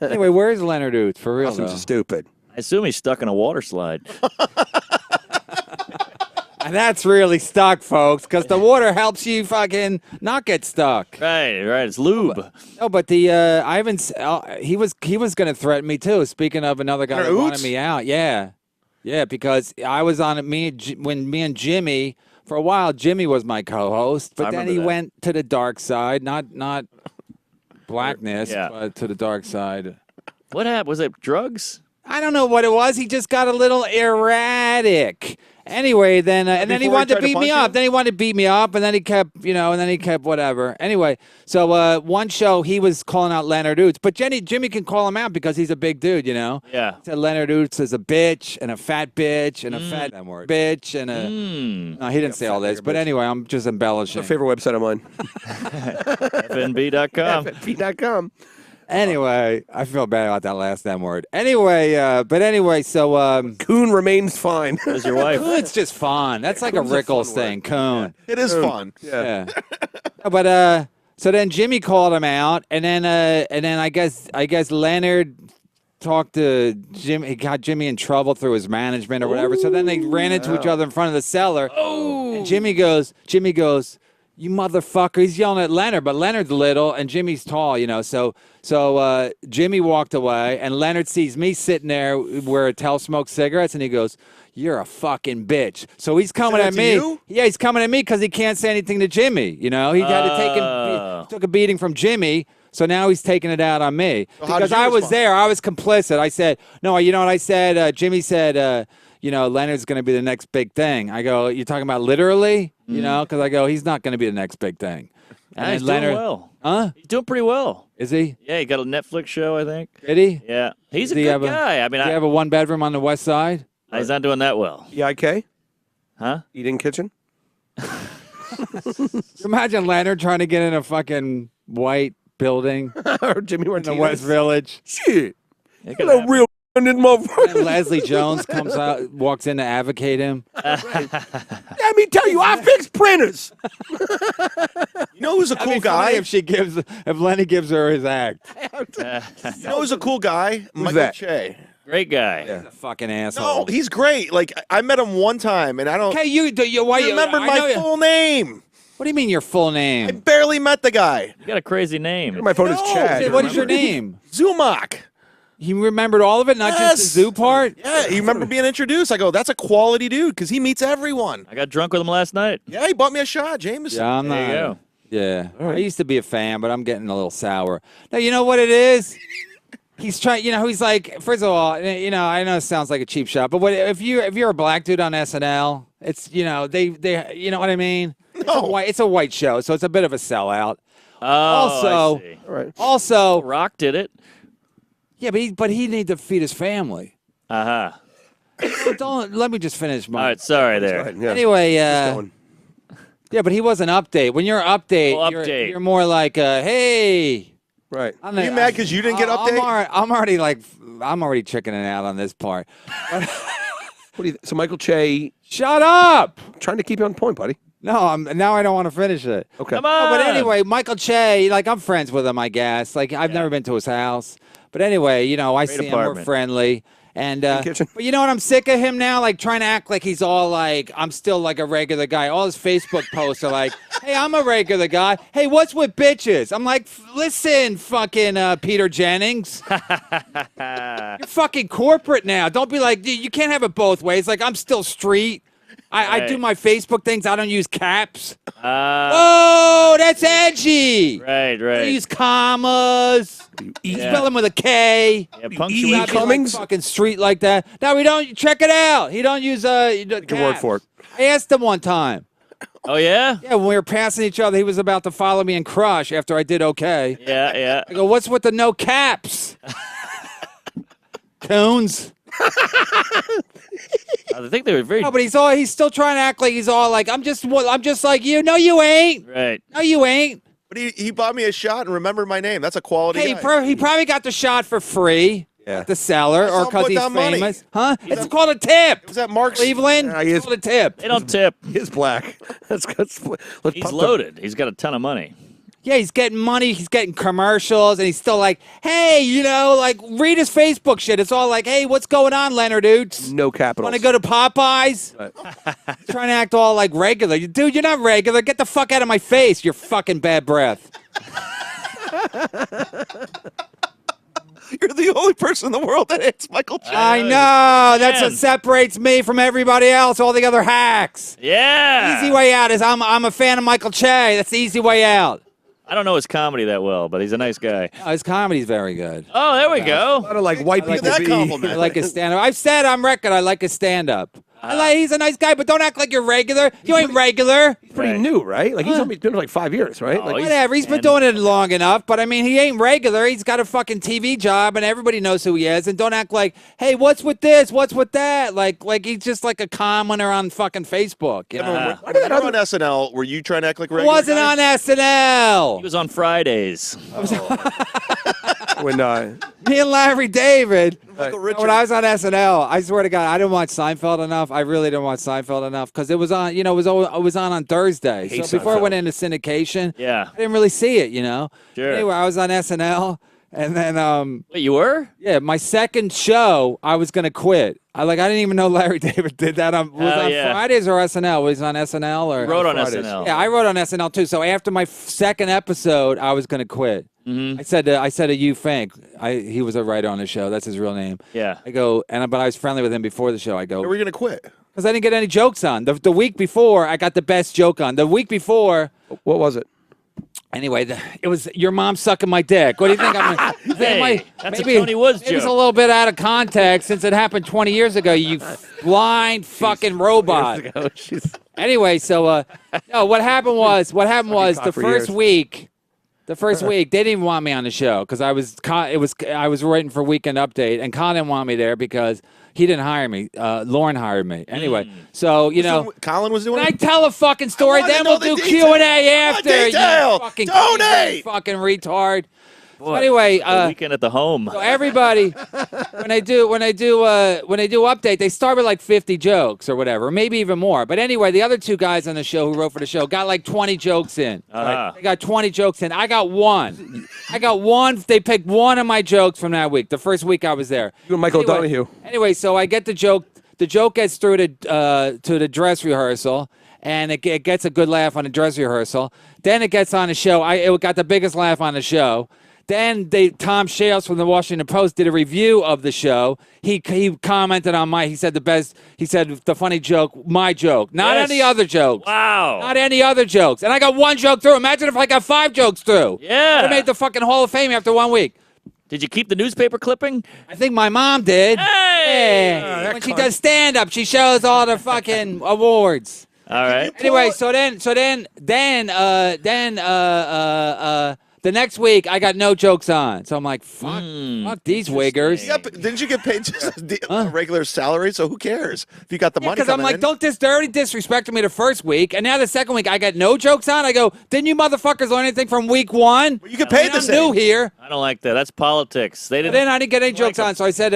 F: Anyway, where's Leonard Oots for real?
B: Awesome,
F: Though?
B: stupid.
E: I assume he's stuck in a water slide.
F: And that's really stuck, folks, because the water helps you fucking not get stuck.
E: Right, right. It's lube.
F: No, but the I haven't. He was going to threaten me too. Speaking of another guy that wanted
A: Oots?
F: me out, yeah, because I was on it. When me and Jimmy for a while, Jimmy was my co-host, but
E: I
F: then
E: remember
F: he
E: that.
F: went to the dark side, not blackness,
E: Yeah.
F: but to the dark side.
E: What happened? Was it drugs?
F: I don't know what it was. He just got a little erratic. Anyway, then and then he
A: Before he
F: wanted to
A: tried to
F: beat me
A: punch you?
F: up. Then he wanted to beat me up, and then he kept, whatever. Anyway, so one show he was calling out Leonard Oots, but Jimmy can call him out because he's a big dude, you know.
E: Yeah.
F: He said Leonard Oots is a bitch and a fat bitch and a fat bitch and a. No, he didn't say all this, but anyway, I'm just embellishing.
B: My favorite website of mine.
E: FNB.com.
B: FFP.com.
F: Anyway, I feel bad about that last M word. Anyway, so
B: Coon remains fine.
E: That's your wife.
F: it's just fun. That's like a
B: Coon's a
F: Rickles
B: fun
F: thing, Coon.
A: it is fun.
F: Yeah. But so then Jimmy called him out, and then I guess Leonard talked to Jim. He got Jimmy in trouble through his management or whatever. So then they ran into each other in front of the cellar. Oh. And Jimmy goes, "You motherfucker!" He's yelling at Leonard, but Leonard's little and Jimmy's tall, you know. So Jimmy walked away, and Leonard sees me sitting there where Tell smokes cigarettes, and he goes, "You're a fucking bitch." So he's coming
A: that
F: at
A: to
F: me.
A: you?
F: Yeah, he's coming at me because he can't say anything to Jimmy. You know, he had to take he took a beating from Jimmy. So now he's taking it out on me
A: So how did
F: because
A: you
F: I was
A: respond?
F: there. I was complicit. I said, "No, you know what I said?" Jimmy said, Leonard's going to be the next big thing. I go, "You're talking about literally?" You know, because I go, "He's not going to be the next big thing." And
E: He's
F: then
E: doing well.
F: Huh?
E: He's doing pretty well.
F: Is he?
E: Yeah, he got a Netflix show, I think.
F: Did he?
E: Yeah. He's a
F: Does he
E: good
F: have
E: guy. I mean,
F: Does he have a one bedroom on the west side?
E: he's not doing that well.
B: EIK?
E: Huh?
B: Eating kitchen?
F: Imagine Leonard trying to get in a fucking white building
B: Or Jimmy
F: in the
B: Martinez?
F: West Village.
B: Shit.
E: It could
B: Hello,
E: happen.
B: real this motherfucker.
F: And Leslie Jones comes out, walks in to advocate him.
B: Let me tell you, I fix printers.
A: You know who's a cool guy?
F: If Lenny gives her his act.
A: You know who's a cool guy? Michael
B: that?
A: Che.
E: Great guy.
F: He's a fucking asshole.
A: No, he's great. Like I met him one time, and I don't
F: Okay, you why
A: remember
F: I know
A: my
F: you-
A: full name.
F: What do you mean your full
A: I
F: name?
A: barely met the guy.
E: You got a crazy name.
B: My phone is
A: No,
B: Chad.
F: What is your name?
A: Zumock.
F: He remembered all of it, not just the zoo part?
A: Yeah, you remember being introduced. I go, that's a quality dude because he meets everyone.
E: I got drunk with him last night.
A: Yeah, he bought me a shot, Jameson.
F: Yeah, I'm not.
E: There you go.
F: Yeah. I used to be a fan, but I'm getting a little sour. Now, you know what it is? He's trying, he's like, first of all, I know it sounds like a cheap shot, but if you're a black dude on SNL, it's, they you know what I mean?
A: No.
F: It's a white show, so it's a bit of a sellout.
E: Oh,
F: Also-
E: I see.
B: All right.
F: Also,
E: Rock did it.
F: yeah, but he needs to feed his family.
E: Uh-huh.
F: Don't let me just finish my.
E: All right, sorry
B: Go
E: there.
B: ahead, yeah.
F: Anyway,
B: Going.
F: yeah, but he was an update. When you're update,
E: Well,
F: you're,
E: update.
F: you're more like, hey.
B: Right.
F: I'm
A: Are you mad because you didn't get update?
F: I'm already chickening out on this part.
B: What do you? So Michael Che,
F: Shut up!
B: trying to keep you on point, buddy.
F: No, now I don't want to finish it.
B: Okay.
E: Come on.
F: No, but anyway, Michael Che, like I'm friends with him, I guess. Like I've never been to his house, but anyway, I see him. We're
E: apartment.
F: friendly, and
B: kitchen.
F: but you know what? I'm sick of him now, like trying to act like he's all like I'm still like a regular guy. All his Facebook posts are like, Hey, I'm a regular guy. Hey, what's with bitches? I'm like, listen, fucking Peter Jennings. You're fucking corporate now. Don't be like, you can't have it both ways. Like, I'm still street. I do my Facebook things. I don't use caps. Whoa, that's edgy.
E: Right.
F: I use commas. You spell them with a K.
E: Yeah,
F: Not
E: punctuation.
F: be like fucking street like that. No, we don't. Check it out. He don't use
B: Good word for it.
F: I asked him one time.
E: Oh yeah.
F: Yeah, when we were passing each other, he was about to follow me and crush after I did okay.
E: Yeah.
F: I go, what's with the no caps? Coons.
E: I think they were very
F: No, but he's still trying to act like he's all like, I'm just like you. No, you ain't.
E: right.
F: No, you ain't.
A: But he bought me a shot and remembered my name. That's a quality
F: Hey,
A: guy.
F: he probably got the shot for free at the seller
A: That's
F: or
A: how
F: because
A: put
F: he's
A: down money.
F: famous. Huh? It's called a tip.
A: Was that Mark's?
F: Cleveland,
B: Yeah, he
F: it's
B: is-
F: called a tip.
E: They don't tip.
B: He is black. Let's
E: He's loaded. He's got a ton of money.
F: Yeah, he's getting money. He's getting commercials, and he's still like, hey, like read his Facebook shit. It's all like, hey, what's going on, Leonard Oots?
B: No capital.
F: Want to go to Popeyes? Trying to act all like regular. Dude, you're not regular. Get the fuck out of my face, your fucking bad breath.
A: You're the only person in the world that hates Michael J.
F: I know. That's what
E: Man.
F: separates me from everybody else, all the other hacks.
E: Yeah.
F: Easy way out is I'm a fan of Michael Che. That's the easy way out.
E: I don't know his comedy that well, but he's a nice guy.
F: Oh, his comedy's very good.
E: Oh, there we
B: A
E: go.
B: lot of like white
A: Look at
B: people
A: that
B: be.
A: compliment.
F: I like his stand-up. I've said on record I like his stand-up. He's a nice guy, but don't act like you're regular. You ain't regular.
B: Pretty new, right? Like he's only doing it like 5 years, right?
E: Oh,
B: Like,
E: he's-
F: Whatever. He's been doing it long enough, but I mean, he ain't regular. He's got a fucking TV job, and everybody knows who he is. And don't act like, hey, what's with this? What's with that? Like he's just like a commenter on fucking Facebook. You know?
A: When you were on SNL, were you trying to act like a
F: I
A: regular
F: wasn't
A: guy?
F: on SNL.
E: He was on Fridays.
B: when
F: Me and Larry David.
A: Michael Richards.
F: When I was on SNL, I swear to God, I didn't watch Seinfeld enough. I really didn't watch Seinfeld enough because it was on. It was on Thursday.
B: hate
F: So before I
B: Seinfeld.
F: went into syndication,
E: Yeah.
F: I didn't really see it.
E: Sure.
F: Anyway, I was on SNL, and then
E: Wait, you were?
F: yeah, my second show, I was gonna quit. I didn't even know Larry David did that. Was
E: Hell
F: on
E: yeah.
F: Fridays or SNL? Was he on SNL or?
E: He wrote on
B: Fridays.
E: SNL.
F: Yeah, I wrote on SNL too. So after my second episode, I was gonna quit.
E: Mm-hmm.
F: I said to you, Fink. He was a writer on the show. That's his real name.
E: Yeah.
F: I go, but I was friendly with him before the show. I
A: Were
F: go,
A: you going to quit?
F: because I didn't get any jokes on. The week before, I got the best joke on. The week before,
B: what was it?
F: anyway, it was your mom sucking my dick. What do you think?
E: Hey, that's a Tony Woods
F: It was a
E: joke.
F: little bit out of context since it happened 20 years ago, you blind fucking robot.
B: Oh, she's
F: Anyway, so no, what happened was
B: talk
F: the
B: for
F: first
B: years.
F: week. The first week, they didn't even want me on the show because I was writing for Weekend Update, and Colin didn't want me there because he didn't hire me. Lauren hired me. Anyway, so
A: Colin was doing
F: can I
A: it?
F: tell a fucking story?
A: wanna
F: Then
A: know
F: we'll
A: the
F: do
A: detail.
F: Q&A
A: I want
F: after.
A: detail.
F: You fucking
A: Donate.
F: fucking retard.
E: Boy,
F: Anyway,
E: the weekend at the home.
F: so everybody, when they do update, they start with like 50 jokes or whatever, maybe even more. But anyway, the other two guys on the show who wrote for the show got like 20 jokes in. They got 20 jokes in. I got one. They picked one of my jokes from that week. The first week I was there.
B: You and Michael Donahue.
F: Anyway, so I get the joke. The joke gets through to the dress rehearsal, and it gets a good laugh on the dress rehearsal. Then it gets on the show. It got the biggest laugh on the show. Then Tom Shales from the Washington Post did a review of the show. He commented on he said the funny joke, my joke, not
E: Yes.
F: any other jokes.
E: Wow.
F: Not any other jokes. And I got one joke through. Imagine if I got 5 jokes through.
E: Yeah.
F: I made the fucking Hall of Fame after 1 week.
E: Did you keep the newspaper clipping?
F: I think my mom did.
E: Hey!
F: Yeah. When she does stand up, she shows all the fucking awards.
E: All right.
F: Anyway, so then the next week I got no jokes on. So I'm like, fuck these wiggers.
A: Didn't you get paid just a regular salary? So who cares if you got the money
F: Because I'm
A: coming
F: like,
A: in?
F: don't already disrespected me the first week, and now the second week I got no jokes on. I go, didn't you motherfuckers learn anything from week 1?
A: You get paid the
F: I'm
A: same.
F: new here.
E: I don't like that. That's politics. They
F: But
E: didn't.
F: then I didn't get any jokes
E: like
F: on, so I said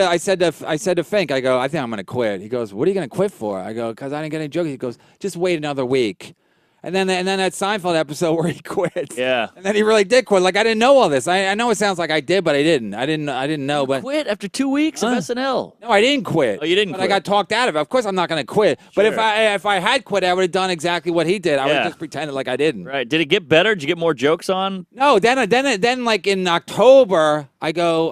F: to Fink, I go, I think I'm gonna quit. He goes, what are you gonna quit for? I go, because I didn't get any jokes. He goes, just wait another week. And then that Seinfeld episode where he quit.
E: Yeah.
F: And then he really did quit. Like I didn't know all this. I know it sounds like I did, but I didn't. I didn't know. But
E: Quit after 2 weeks of SNL.
F: no, I didn't quit.
E: Oh, you didn't
F: But
E: quit.
F: I got talked out of it. Of course, I'm not going to quit. But if
E: Sure.
F: I had quit, I would have done exactly what he did. I would
E: Yeah.
F: have just pretended like I didn't.
E: Right. Did it get better? Did you get more jokes on?
F: No, then like in October, I go.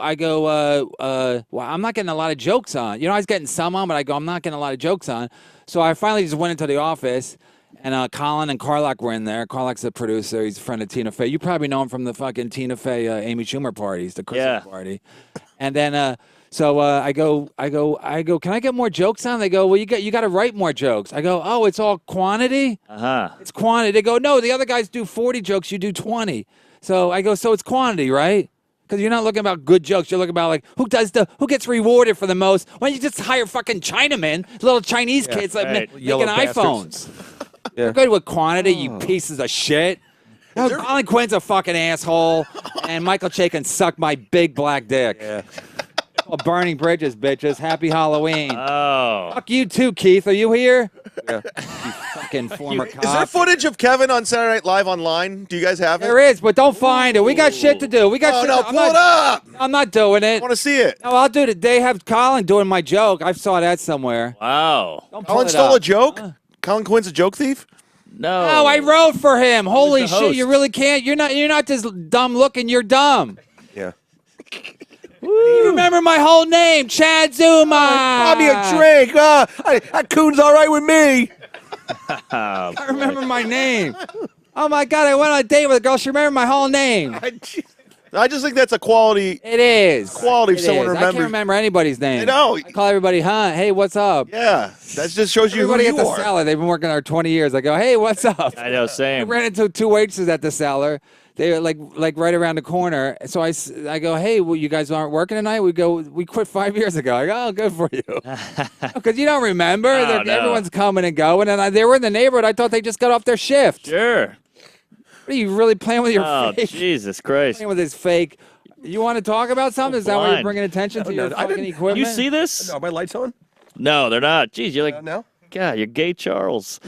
F: Well, I'm not getting a lot of jokes on. You know, I was getting some on, but I go, I'm not getting a lot of jokes on. So I finally just went into the office. And Colin and Carlock were in there. Carlock's a producer. He's a friend of Tina Fey. You probably know him from the fucking Tina Fey, Amy Schumer parties, the Christmas party. And then, so I go. Can I get more jokes on? They go, well, you got to write more jokes. I go, oh, it's all quantity. It's quantity. They go, no, the other guys do 40 jokes. You do 20. So I go, so it's quantity, right? Because you're not looking about good jokes. You're looking about like who gets rewarded for the most. Why don't you just hire fucking Chinamen, little Chinese kids like making
B: Yellow
F: iPhones? You're good with quantity, you pieces of shit. Colin Quinn's a fucking asshole, and Michael Che can suck my big black dick.
B: Yeah.
F: Well, burning bridges, bitches. Happy Halloween.
E: Oh.
F: Fuck you too, Keith. Are you here?
B: Yeah.
F: You fucking former cop.
A: Is there footage of Kevin on Saturday Night Live online? Do you guys have it?
F: There is, but don't find it. We got shit to do. We got shit
A: no,
F: to,
A: pull it up.
F: I'm not doing it.
A: I want to see it.
F: No, I'll do it. They have Colin doing my joke. I saw that somewhere.
E: Wow.
F: Don't pull
A: Colin
F: it
A: stole
F: up.
A: a joke? Colin Quinn's a joke thief?
E: No.
F: No, I wrote for him. Holy
E: the
F: shit!
E: host?
F: You really can't. You're not just dumb looking. You're dumb.
B: Yeah.
F: You remember my whole name, Chad Zumock.
B: Buy me a drink. That coon's all right with me.
F: I remember my name. Oh my God! I went on a date with a girl. She remembered my whole name.
A: I just think that's a quality.
F: It is
A: Quality if
F: It
A: someone
F: is. I
A: remembers-
F: can't remember anybody's name.
A: I know.
F: I call everybody, huh? Hey, what's up?
A: Yeah, that just shows you
F: Everybody
A: who
F: at
A: you
F: the
A: are.
F: cellar. They've been working there 20 years. I go, hey, what's up?
E: I know,
F: I
E: same.
F: ran into two waitresses at the cellar. They were like right around the corner. So I go, hey, well, you guys aren't working tonight? We go, we quit 5 years ago. I go, oh, good for you. Because you don't remember.
E: Oh, no.
F: Everyone's coming and going. And they were in the neighborhood. I thought they just got off their shift.
E: Sure.
F: What are you really playing with your
E: Oh,
F: fake?
E: Jesus Christ.
F: Playing with his fake. You want to talk about something? Is that why you're
E: blind.
F: bringing attention to your
B: I
F: fucking
B: didn't-
F: equipment?
E: You see this?
B: No, are my lights on?
E: No, they're not. Jeez, you're like,
B: No?
E: God, you're gay Charles.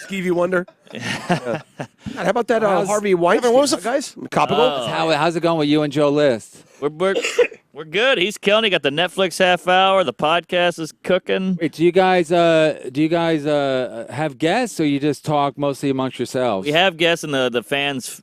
B: Stevie Wonder. Yeah. God, how about that
F: How's-
B: Harvey Weinstein?
A: what was the
B: guys? Coppola?
F: How's it going with you and Joe List?
E: We're good. He's killing. He got the Netflix half hour. The podcast is cooking.
F: Wait, do you guys have guests, or you just talk mostly amongst yourselves?
E: We have guests, and the fans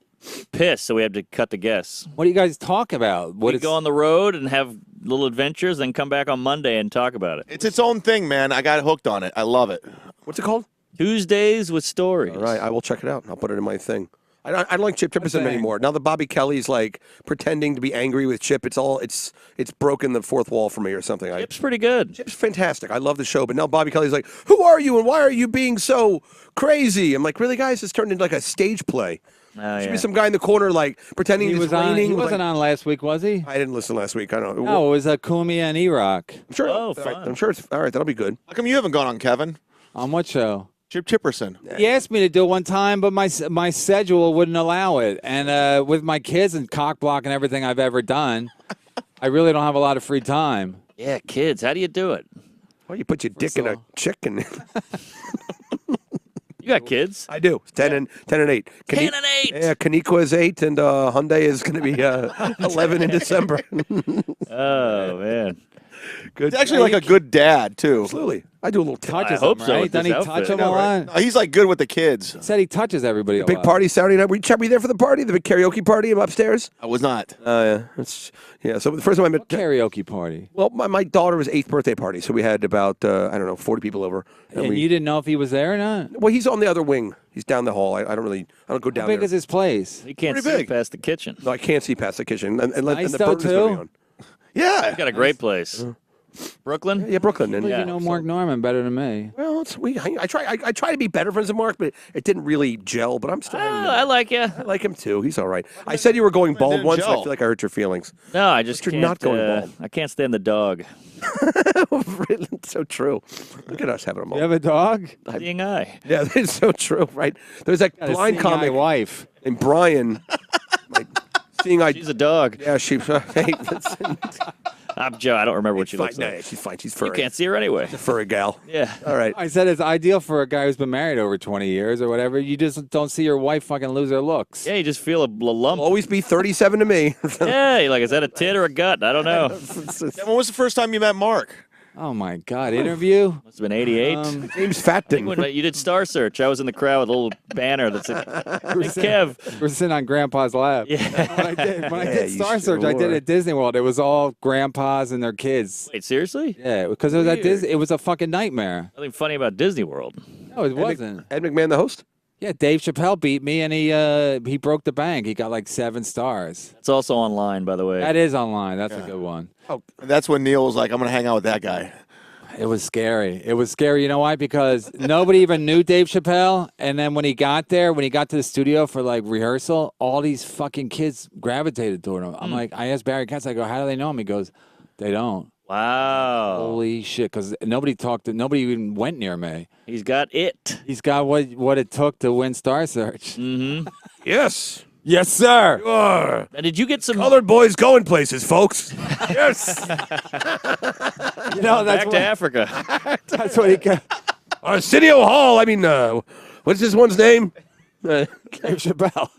E: piss, so we have to cut the guests.
F: What do you guys talk about? What
E: We go on the road and have little adventures, then come back on Monday and talk about it.
A: It's its own thing, man. I got hooked on it. I love it.
B: What's it called?
E: Tuesdays with stories.
B: All right, I will check it out. I'll put it in my thing. I don't like Chip Chipperson
F: thing.
B: anymore. Now that Bobby Kelly's like pretending to be angry with Chip, it's broken the fourth wall for me or something.
E: Chip's pretty good.
B: Chip's fantastic. I love the show, but now Bobby Kelly's like, "Who are you and why are you being so crazy?" I'm like, "Really, guys? It's turned into like a stage play."
E: Oh,
B: Should
E: yeah.
B: be some guy in the corner like pretending
F: He
B: it's
F: was on.
B: raining.
F: He
B: with,
F: wasn't
B: like-
F: on last week, was he?
B: I didn't listen last week. I don't know.
F: No, it was Kumia and Iraq.
B: I'm sure.
E: Oh,
B: all right,
E: fun.
B: I'm sure it's all right. That'll be good.
A: How come you haven't gone on, Kevin?
F: On what show?
A: Chip Chipperson.
F: He asked me to do it one time, but my schedule wouldn't allow it. And with my kids and cock block and everything I've ever done, I really don't have a lot of free time.
E: Yeah, kids. How do you do it?
B: Well, you put your dick in a chicken.
E: You got kids.
B: I do. 10 and 8.
E: 10 and 8.
B: Yeah, Kaniqua is 8, and Hyundai is going to be 11 in December.
E: Oh, man.
B: Good.
A: He's actually like a good dad, too.
B: Absolutely. I do a little
F: Touches
E: hope
F: them,
E: so
F: right?
E: with
F: Doesn't he
E: this
F: touch
E: outfit.
F: them a lot?
A: He's like good with the kids.
F: Said he touches everybody a
B: big
F: lot.
B: party Saturday night. Were you there for the party, the big karaoke party upstairs?
A: I was not.
B: Yeah. So the first time I met.
F: Karaoke party.
B: Well, my daughter was 8th birthday party, so we had about 40 people over.
F: And you didn't know if he was there or not?
B: Well, he's on the other wing. He's down the hall. I don't go down
F: How big
B: there.
F: is his place?
E: You can't
A: Pretty
E: see
A: big.
E: past the kitchen.
B: No, I can't see past the kitchen. And
F: Nice
B: the
F: though,
B: burner's gonna be
F: too?
B: on.
A: Yeah.
E: You got a great place. Brooklyn?
B: Yeah, Brooklyn. And,
F: Well, you know Mark Norman better than me.
B: Well, I try to be better friends with Mark, but it didn't really gel. But I'm still.
E: I like you.
B: I like him too. He's all right. I said you were going bald
A: didn't
B: once. And I
A: gel.
B: feel like I hurt your feelings.
E: No, I just
B: But
E: can't.
B: you're not going bald.
E: I can't stand the dog.
B: Really, it's so true. Look at us having a
F: You
B: moment.
F: have a dog?
E: Seeing eye.
B: Yeah, it's so true, right? There's that
F: Got a
B: blind
F: seeing eye
B: comic
F: wife.
B: named Brian. Like, seeing eye.
E: She's a dog.
B: Yeah, she's. Hey, listen.
E: I'm Joe. I don't remember what she looks
B: fine.
E: like.
B: No, she's fine. She's
E: You
B: furry.
E: can't see her anyway.
B: Furry gal.
E: Yeah.
B: All right.
F: I said it's ideal for a guy who's been married over 20 years or whatever. You just don't see your wife fucking lose her looks.
E: Yeah, you just feel a lump.
B: Always be 37 to me.
E: Yeah, you're like, is that a tit or a gut? I don't know.
A: Yeah, when was the first time you met Mark?
F: Oh my God! Interview.
E: Must have been 88.
B: James Fatton.
E: When you did Star Search, I was in the crowd with a little banner that said, hey, Kev.
F: We're sitting on Grandpa's lap.
E: Yeah.
F: When I
B: Yeah,
F: did
B: you
F: Star Search, I did
B: sure
F: it at Disney World. It was all grandpas and their kids.
E: Wait, seriously?
F: Yeah, because it was at
E: Weird.
F: Disney. It was a fucking nightmare.
E: Nothing funny about Disney World.
F: No, it wasn't.
B: Ed McMahon, the host?
F: Yeah, Dave Chappelle beat me, and he broke the bank. He got like 7 stars.
E: It's also online, by the way.
F: That is online. That's a good one.
A: That's when Neil was like, I'm going to hang out with that guy.
F: It was scary. It was scary. You know why? Because nobody even knew Dave Chappelle. And then when he got there, when he got to the studio for like rehearsal, all these fucking kids gravitated toward him. I'm like, I asked Barry Katz, I go, how do they know him? He goes, they don't.
E: Wow.
F: Holy shit. Because nobody even went near me.
E: He's got it.
F: He's got what it took to win Star Search.
E: Mm-hmm.
B: Yes.
F: Yes, sir.
E: Now, did you get some
B: Colored boys going places, folks. Yes.
F: You know,
E: back to Africa?
F: that's what he got.
B: Arsenio Hall. I mean, what's this one's name?
F: Dave Chappelle.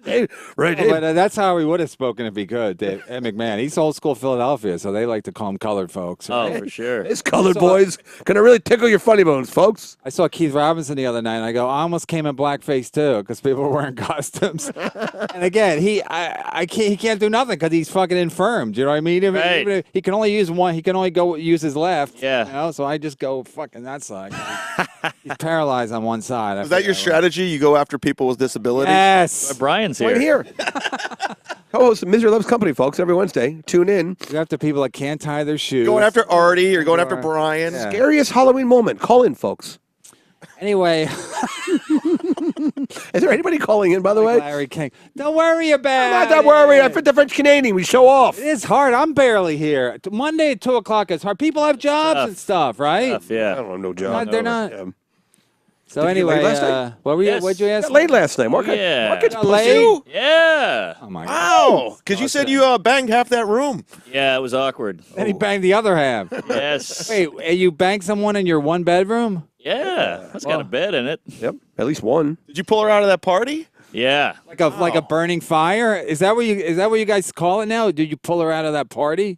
B: Right.
F: Oh, but that's how he would have spoken if he could, Ed McMahon. He's old school Philadelphia, so they like to call him colored folks.
E: Oh, for sure.
B: This colored boys gonna really tickle your funny bones, folks.
F: I saw Keith Robinson the other night, and I go, I almost came in blackface too, because people were wearing costumes. And again, he can't do nothing because he's fucking infirmed. You know what I mean? Even if he can only use one. He can only use his left.
E: Yeah.
F: You know? So I just go fucking that side. He's paralyzed on one side.
A: Is that your strategy? You go after people with disabilities?
F: Yes.
E: Brian's here.
B: Right here. Co-host of Misery Loves Company, folks. Every Wednesday, tune in.
F: You go after people that can't tie their shoes.
A: Going after Artie or going after Brian?
F: Yeah.
B: Scariest Halloween moment. Call in, folks.
F: Anyway,
B: Is there anybody calling in, by the way?
F: Larry King. Don't worry about
B: I'm not that worried. I'm the French Canadian. We show off.
F: It is hard. I'm barely here. Monday at 2 o'clock is hard. People have jobs
E: tough.
F: and stuff, right?
E: Tough, yeah.
B: I don't have no job.
F: They're not. So
B: Did you get
F: anyway,
B: laid last night?
F: what were you?
E: Yes.
F: What'd you ask?
B: Got laid last night. Mark,
E: Yeah.
B: Mark gets
F: Got
B: pussy.
F: laid?
E: Yeah.
F: Oh my god!
A: Wow. Because you said you banged half that room.
E: Yeah, it was awkward.
F: And he banged the other half.
E: Yes.
F: Wait, you banged someone in your 1 bedroom?
E: Yeah. It's got a bed in it.
B: Yep, at least one.
A: Did you pull her out of that party?
E: Yeah.
F: Like a burning fire? Is that what you guys call it now? Did you pull her out of that party?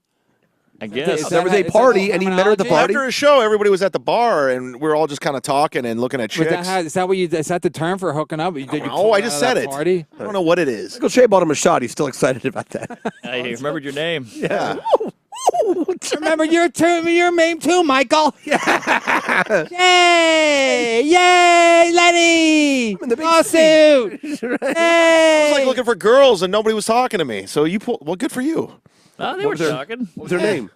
E: I guess.
F: Is
B: There was
F: that-
B: a
F: is that
B: party,
F: the
B: and he met her at the
F: terminology?
B: party.
A: After a show, everybody was at the bar, and we were all just kind of talking and looking at
F: Was
A: chicks.
F: is that the term for hooking up? Did you
A: Oh,
F: pull
A: I
F: her
A: just
F: out
A: said
F: of that
A: it.
F: Party?
A: I don't know what it is.
B: Michael Shea bought him a shot. He's still excited about that.
E: I remembered your name.
A: Yeah.
F: Remember your name too, Michael. Yay! Yay, Lenny!
B: in the big
F: Lawsuit!
A: I was
F: Yay!
A: like looking for girls, and nobody was talking to me. So you pulled. Well, good for you.
E: Oh, they were
B: was her-
E: talking.
B: What was her name?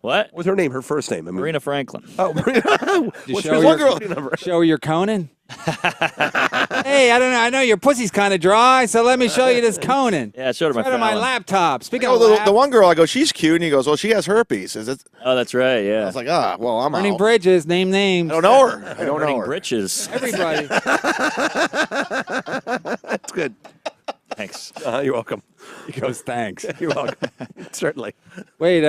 E: What?
B: What was her name? Her first name? I mean,
E: Marina Franklin.
B: Oh, Marina.
F: You
B: What's
F: show
B: her
F: your-
B: girl number?
F: Show your Conan. Hey, I don't know. I know your pussy's kind of dry, so let me show you this Conan.
E: Yeah, I showed her
F: Right on my
E: Fallon.
F: laptop. Speaking
A: Oh,
F: of
A: the one girl, I go, she's cute, and he goes, well, she has herpes. Is it?
E: Oh, that's right.
A: I
E: Yeah.
A: was like, well, I'm
F: Burning
A: out.
F: Bridges, name names.
A: I don't know her. I don't know
E: Burning
A: her.
E: britches.
F: Everybody.
B: That's good.
E: Thanks.
B: You're welcome.
F: He goes, thanks.
B: You're welcome. Certainly.
F: Wait,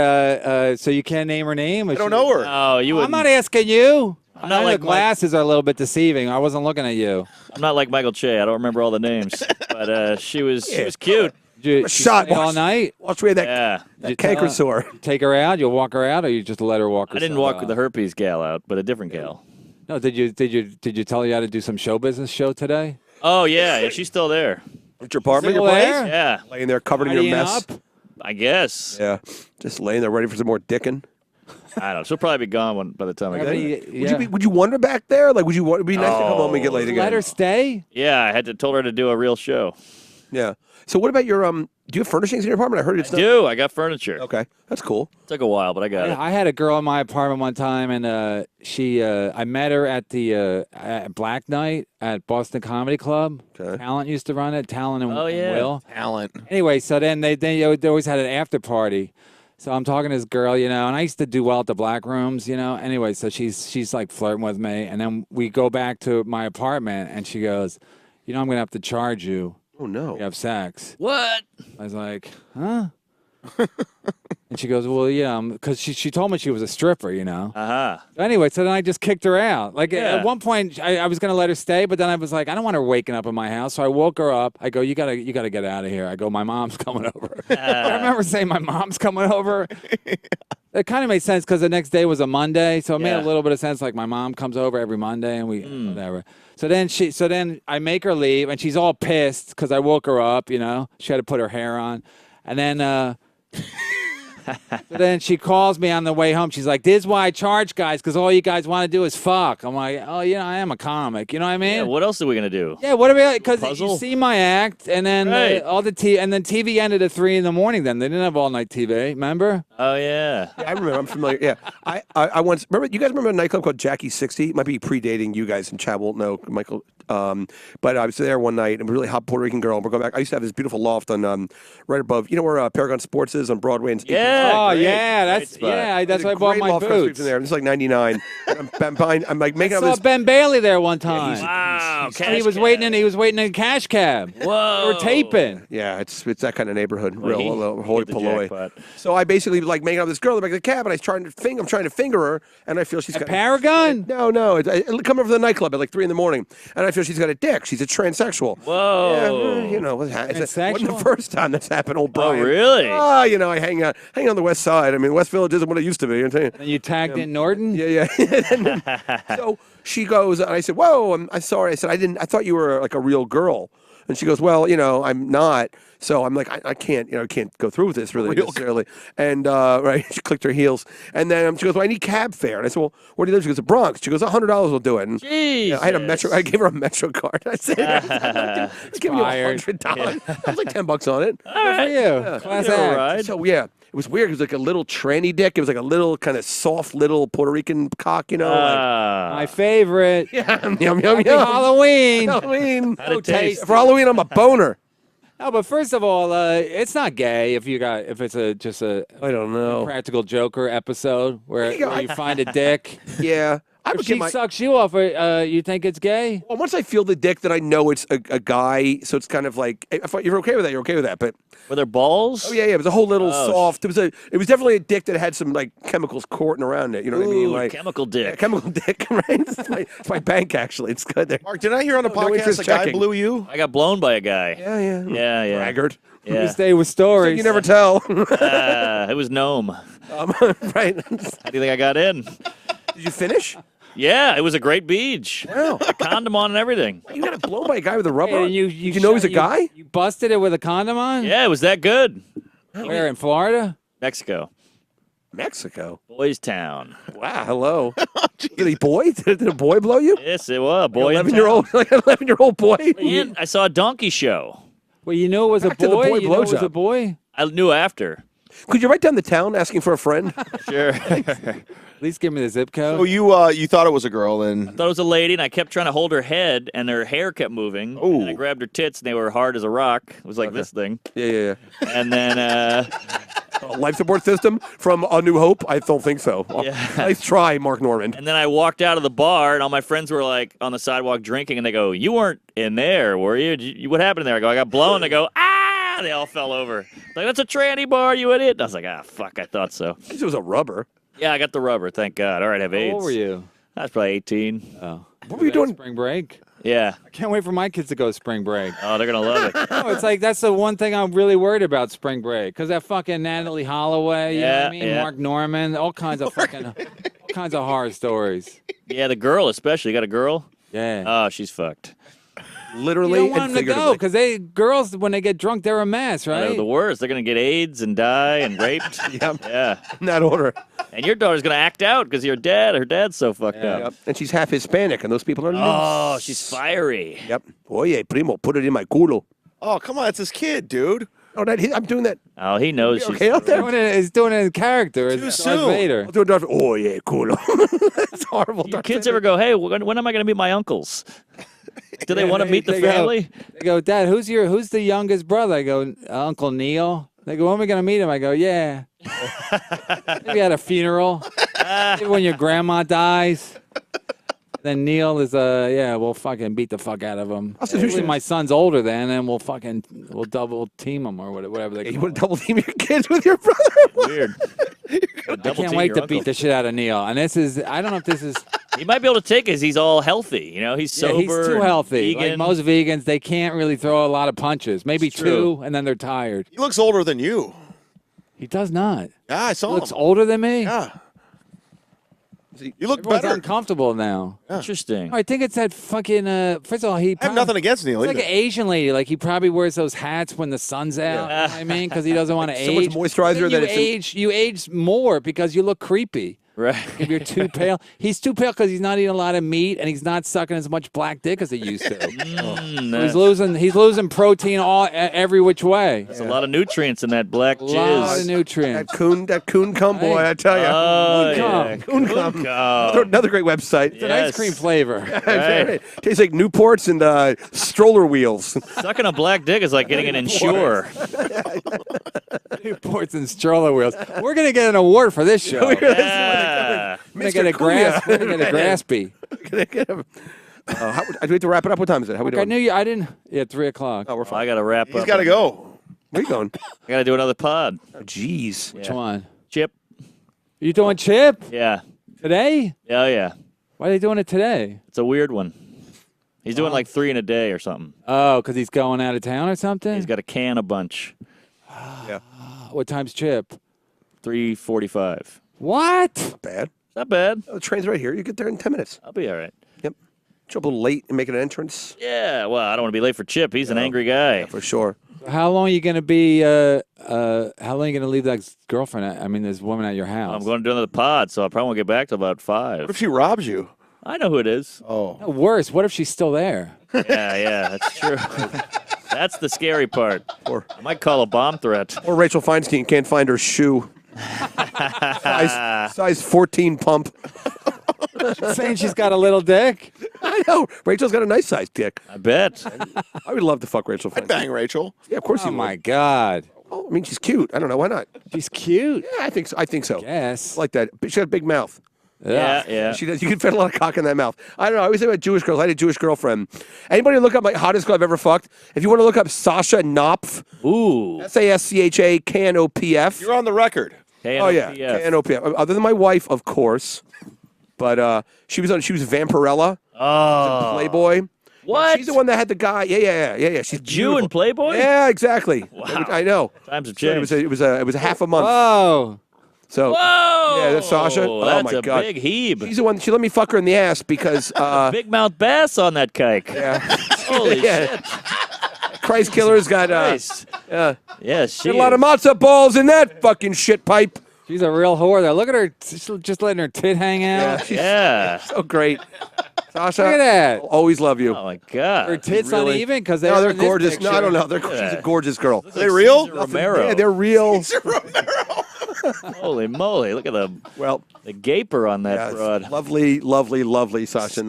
F: so you can't name her name?
A: I don't know her.
E: Oh, you
F: I'm
E: wouldn't.
F: not asking you.
E: I'm not
F: I know
E: like
F: the glasses are a little bit deceiving. I wasn't looking at you.
E: I'm not like Michael Che. I don't remember all the names, but she was cute.
F: Did you
B: shot
F: stay all
B: once.
F: night?
B: Watch me that,
E: Yeah.
B: that canker sore.
F: You take her out? You'll walk her out, or you just let her walk herself
E: I didn't walk
F: out?
E: with the herpes gal out, but a different gal.
F: No, did you tell you how to do some show business show today?
E: Oh yeah, she's still there.
B: At your apartment,
F: Still
B: your place?
F: there?
E: Yeah,
B: Laying there covered in your
F: Tidying
B: mess.
F: up?
E: I guess.
B: Yeah. Just laying there ready for some more dicking.
E: I don't know. She'll probably be gone by the time I get
F: Everybody-
E: there.
B: Would you want her back there? Like, would you want? It'd be nice to come home and get laid again.
F: Let her stay.
E: Yeah, I had to told her to do a real show.
B: Yeah. So what about your do you have furnishings in your apartment? I heard it's
E: I do. I got furniture.
B: Okay, that's cool.
E: Took a while, but I got it.
F: I had a girl in my apartment one time, and I met her at the at Black Night at Boston Comedy Club.
B: Okay.
F: Talent used to run it. Talent and,
E: Oh,
F: and
E: yeah.
F: Will.
A: Talent.
F: Anyway, so then they always had an after party. So I'm talking to this girl, and I used to do well at the black rooms, Anyway, so she's like flirting with me, and then we go back to my apartment, and she goes, I'm gonna have to charge you.
B: Oh no.
F: We have sex.
E: What?
F: I was like, huh? And And she goes, well, yeah, because she told me she was a stripper, you know.
E: Uh-huh.
F: Anyway, so then I just kicked her out. Like
E: Yeah.
F: at one point, I was gonna let her stay, but then I was like, I don't want her waking up in my house. So I woke her up. I go, you gotta get out of here. I go, my mom's coming over. I remember saying my mom's coming over. It kind of made sense because the next day was a Monday, so it made a little bit of sense. Like my mom comes over every Monday, and we whatever. So then I make her leave, and she's all pissed because I woke her up. You know, she had to put her hair on, and then. So then she calls me on the way home. She's like, this is why I charge guys, because all you guys want to do is fuck. I'm like, oh, you know, I am a comic. You know what I mean?
E: Yeah, what else are we going to do?
F: Yeah, what about, because you
E: Puzzle?
F: see my act, and then
E: Right.
F: and then TV ended at 3 a.m. then. They didn't have all-night TV, remember?
E: Oh, yeah.
B: Yeah, I remember. I'm familiar. Yeah, I once remember. You guys remember a nightclub called Jackie 60? It might be predating you guys, and Chad won't know, Michael. But I was there one night, and a really hot Puerto Rican girl. And we're going back. I used to have this beautiful loft on right above. You know where Paragon Sports is on Broadway? And
E: Yeah.
F: Oh,
E: great.
F: yeah,
E: Great
F: that's
E: spot.
F: that's why I bought
B: Great
F: my
B: loft across the street
F: boots.
B: from there. This is like '99. I'm like making
F: I
B: up
F: saw
B: this.
F: Ben Bailey there one time.
E: Wow.
F: he was waiting in a cash cab.
E: Whoa.
F: We were taping.
B: Yeah, it's that kind of neighborhood.
E: Well, he
B: Holy
E: hit the
B: polloi.
E: jackpot.
B: So I basically like making up this girl in the back of the cab, and I'm trying to finger her, and I feel she's got
F: Paragon?
B: No. Come over to the nightclub at like 3 a.m, and I feel she's got a dick. She's a transsexual.
E: Whoa.
B: Yeah, you know, it wasn't the
F: Transsexual?
B: first time that's happened, old Brian.
E: really?
B: Oh, you know, I hang on the west side. I mean, West Village isn't what it used to be. I'm telling you.
F: And you tagged in Norton?
B: Yeah. So she goes, and I said, "Whoa, I'm sorry." I said, I thought you were like a real girl." And she goes, "Well, you know, I'm not." So I'm like, I can't go through with this really necessarily. And right, she clicked her heels, and then she goes, "Well, I need cab fare." And I said, "Well, where do you live?" She goes, "The Bronx." She goes, $100 will do it. And
E: Jesus.
B: I had a Metro. I gave her a Metro card. I said, "I was giving you
F: Fired.
B: $100." I was like $10 on it.
F: Good for you. Class
E: Give her a
F: act.
E: ride.
B: So yeah, it was weird. It was like a little tranny dick. It was like a little kind of soft little Puerto Rican cock, you know.
F: My favorite.
B: Yum, yum,
F: Happy
B: yum.
F: Halloween.
B: Halloween.
E: How'd it taste?
B: For Halloween, I'm a boner.
F: No, but first of all, it's not gay if it's just a
B: I don't know.
F: Practical Joker episode where
B: you go.
F: you find a dick.
B: Yeah. I
F: If
B: would
F: she
B: get my.
F: sucks you off, you think it's gay?
B: Well, once I feel the dick, then I know it's a guy. So it's kind of like, if you're okay with that, you're okay with that. But
E: Were there balls?
B: oh yeah, it was a whole little
E: Oh,
B: soft. It was definitely a dick that had some like chemicals courting around it. You know what I mean?
E: Ooh,
B: Like
E: chemical
B: yeah,
E: dick.
B: chemical dick, right? It's my bank actually. It's good there.
A: Mark, did I hear on a
B: No
A: podcast
B: interest
A: a guy
B: checking.
A: blew you?
E: I got blown by a guy.
B: Yeah.
E: Yeah.
B: Braggart.
F: You
E: Yeah.
F: stay with stories.
B: You never tell.
E: It was Gnome.
B: Right.
E: How do you think I got in?
B: Did you finish?
E: Yeah, it was a great beach.
B: Wow.
E: A condom on and everything.
B: You got blown by a guy with a rubber.
F: Hey,
B: on?
F: and you
B: Did you know he's a guy?
F: You busted it with a condom on?
E: Yeah, it was that good.
F: Where, in Florida?
E: Mexico.
B: Mexico.
E: Boys Town.
B: Wow. Hello. Did a boy? Did a boy blow you?
E: Yes, it was. Boy in
B: 11-year-old, like an 11-year-old boy.
E: And I saw a donkey show.
F: Well, you knew it was
B: Back
F: a
B: to the
F: boy?
B: boy
F: You knew it was
B: blowjob.
F: a boy?
E: I knew after.
B: Could you write down the town asking for a friend?
E: Sure.
F: At least give me the zip code.
A: So you thought it was a girl, and
E: Thought it was a lady, and I kept trying to hold her head, and her hair kept moving.
A: Ooh.
E: And I grabbed her tits, and they were hard as a rock. It was like this thing.
B: Yeah.
E: And then
B: Life support system from A New Hope? I don't think so.
E: Yeah.
B: Nice try, Mark Norman.
E: and then I walked out of the bar, and all my friends were like on the sidewalk drinking, and they go, "You weren't in there, were you? What happened there?" I go, "I got blown." They go, "Ah!" They all fell over. Like, "That's a tranny bar, you idiot." And I was like, "Ah, fuck, I thought so."
B: It was a rubber.
E: Yeah, I got the rubber, thank God. All right, I have AIDS.
F: How old were you?
E: I was probably 18.
F: Oh.
B: What were you doing?
F: Spring break?
E: Yeah.
F: I can't wait for my kids to go to spring break.
E: Oh, they're gonna love it.
F: No, it's like that's the one thing I'm really worried about spring break because that fucking Natalie Holloway, you know what I mean?
E: Yeah.
F: Mark Norman, all kinds of horror stories.
E: Yeah, the girl especially. You got a girl?
F: Yeah.
E: Oh, she's fucked.
B: Literally
F: You don't want
B: and
F: them to go
B: figuratively.
F: because girls when they get drunk they're a mess,
E: They're
F: right?
E: the worst. They're gonna get AIDS and die and raped.
B: Yep.
E: Yeah.
B: In that order.
E: And your daughter's gonna act out because her dad's so fucked up.
B: Yep. And she's half Hispanic, and those people are
E: Oh, she's fiery.
B: Yep. Oye, primo, put it in my culo.
A: oh come on, it's this kid, dude.
B: Oh, I'm doing that.
E: Oh, he knows she's
B: Okay, out there.
F: He's doing it in character.
A: Too
F: It's
A: soon.
F: Darth Vader.
B: I'll do a Darth. Oh yeah, culo. That's horrible.
E: Your kids ever go, "Hey, when am I gonna meet my uncles?" Do they want to meet the
F: They go-
E: family?
F: They go, Dad, who's the youngest brother? I go, Uncle Neil. They go, when are we gonna meet him? I go, yeah. Maybe at a funeral. Maybe when your grandma dies. Then Neil is we'll fucking beat the fuck out of him.
B: Also,
F: Usually my son's older then, and we'll double team him or whatever they
B: You
F: call
B: want
F: it.
B: to double team your kids with your brother?
E: Weird.
F: I can't wait to beat the shit out of Neil. And I don't know if this is.
E: He might be able to take it 'cause he's all healthy. You know, he's sober.
F: Yeah, he's too
E: and
F: healthy. Like
E: vegan.
F: most vegans, they can't really throw a lot of punches. Maybe
E: It's true.
F: 2, and then they're tired.
A: He looks older than you.
F: He does not.
A: Yeah, I
F: He
A: saw
F: looks
A: him.
F: older than me.
A: Yeah. You look
F: Everyone's
A: better.
F: uncomfortable now.
E: Interesting.
F: I think it's that fucking. First of all,
A: I have nothing against Neil
F: He's
A: either.
F: like an Asian lady. Like he probably wears those hats when the sun's out. You know what I mean, because he doesn't want to
B: So much
F: age.
B: moisturizer
F: Then
B: that
F: you
B: it's
F: age. You age more because you look creepy.
E: Right.
F: If you're too pale, he's too pale because he's not eating a lot of meat and he's not sucking as much black dick as he used to. He's losing protein every which way.
E: There's a lot of nutrients in that black
F: A lot of
E: jizz.
F: nutrients.
B: That coon cum boy, I tell you.
E: Oh,
F: Cum.
E: yeah.
B: Coon cum.
E: Cum.
B: Another great website.
F: It's an ice cream flavor.
E: Right.
B: Tastes like Newports and stroller wheels.
E: Sucking a black dick is like getting an insure.
F: Ports and stroller wheels. We're gonna get an award for this show.
E: Yeah.
F: We're gonna get a Graspy.
B: How, do we have to wrap it up? What time is it? How we
F: Look,
B: doing?
F: I knew you. I didn't. Yeah, 3 o'clock.
B: Oh, we're fine.
E: I got to wrap
A: He's
E: up.
A: got to go.
B: Where you going?
E: I got to do another pod.
B: Oh, jeez.
F: Which one?
E: Chip.
F: You doing Chip
E: Yeah.
F: today?
E: Oh, yeah.
F: Why are they doing it today?
E: It's a weird one. He's doing like 3 in a day or something.
F: Oh, because he's going out of town or something.
E: He's got to can a bunch.
F: What time's Chip?
E: 3:45.
F: What?
B: Not bad.
E: Not bad.
B: Oh, the train's right here. You get there in 10 minutes.
E: I'll be all right.
B: Yep. Show up a little late and make an entrance.
E: Yeah. Well, I don't want to be late for Chip. He's an angry guy.
B: For sure.
F: How long are you gonna be? How long are you gonna leave that girlfriend? I mean, this woman at your house.
E: I'm going to do another pod, so I probably won't get back till about 5.
A: What if she robs you?
E: I know who it is.
A: Oh.
F: No, worse. What if she's still there?
E: Yeah, that's true. That's the scary part.
B: Or
E: I might call a bomb threat.
B: Rachel Feinstein can't find her shoe. size 14 pump.
F: Saying she's got a little dick.
B: I know. Rachel's got a nice sized dick.
E: I bet.
B: I would love to fuck Rachel Feinstein.
A: Bang, Rachel.
B: Yeah, of course
F: Oh
B: you
F: my
B: would.
F: God.
B: Oh, I mean, she's cute. I don't know. Why not?
F: She's cute.
B: Yeah, I think so. I think so.
F: Yes.
B: I like that. But she got a big mouth.
E: Yeah.
B: She does. You can fit a lot of cock in that mouth. I don't know. I always say about Jewish girls. I had a Jewish girlfriend. Anybody look up my hottest girl I've ever fucked? If you want to look up Sasha Knopf,
E: Ooh.
B: SASCHA KNOPF.
A: You're on the record.
B: Oh yeah, KNOPF. Other than my wife, of course. But she was Vampirella,
E: Oh.
B: Playboy.
E: What?
B: She's the one that had the guy. Yeah. She's
E: Jew
B: beautiful.
E: and Playboy?
B: Yeah, exactly.
E: Wow.
B: I know.
E: Times have
B: So
E: changed.
B: it was a half a month.
F: Whoa.
B: So
E: Whoa!
B: yeah, that's Sasha. Oh
E: That's
B: my
E: a
B: God.
E: big heeb.
B: She's the one. She let me fuck her in the ass because
E: Big mouth bass on that kike.
B: yeah,
E: Holy
B: Yeah.
E: shit.
B: Christ Killer's got
E: Christ.
B: yeah,
E: Yeah, she
B: a lot of matzo balls in that fucking shit pipe.
F: She's a real whore there. Look at her, just letting her tit hang out.
B: She's
E: Yeah.
B: so great. Sasha,
F: Look at that.
B: I'll always love you.
E: Oh my God.
F: Her tits
B: Really?
F: uneven because
B: No, they're gorgeous. No, I don't know. She's a gorgeous girl.
A: Are they real?
E: Caesar Romero.
B: Yeah, they're real.
E: Holy moly! Look at the
B: Well,
E: gaper on that
B: yeah, it's
E: broad.
B: lovely Sasha.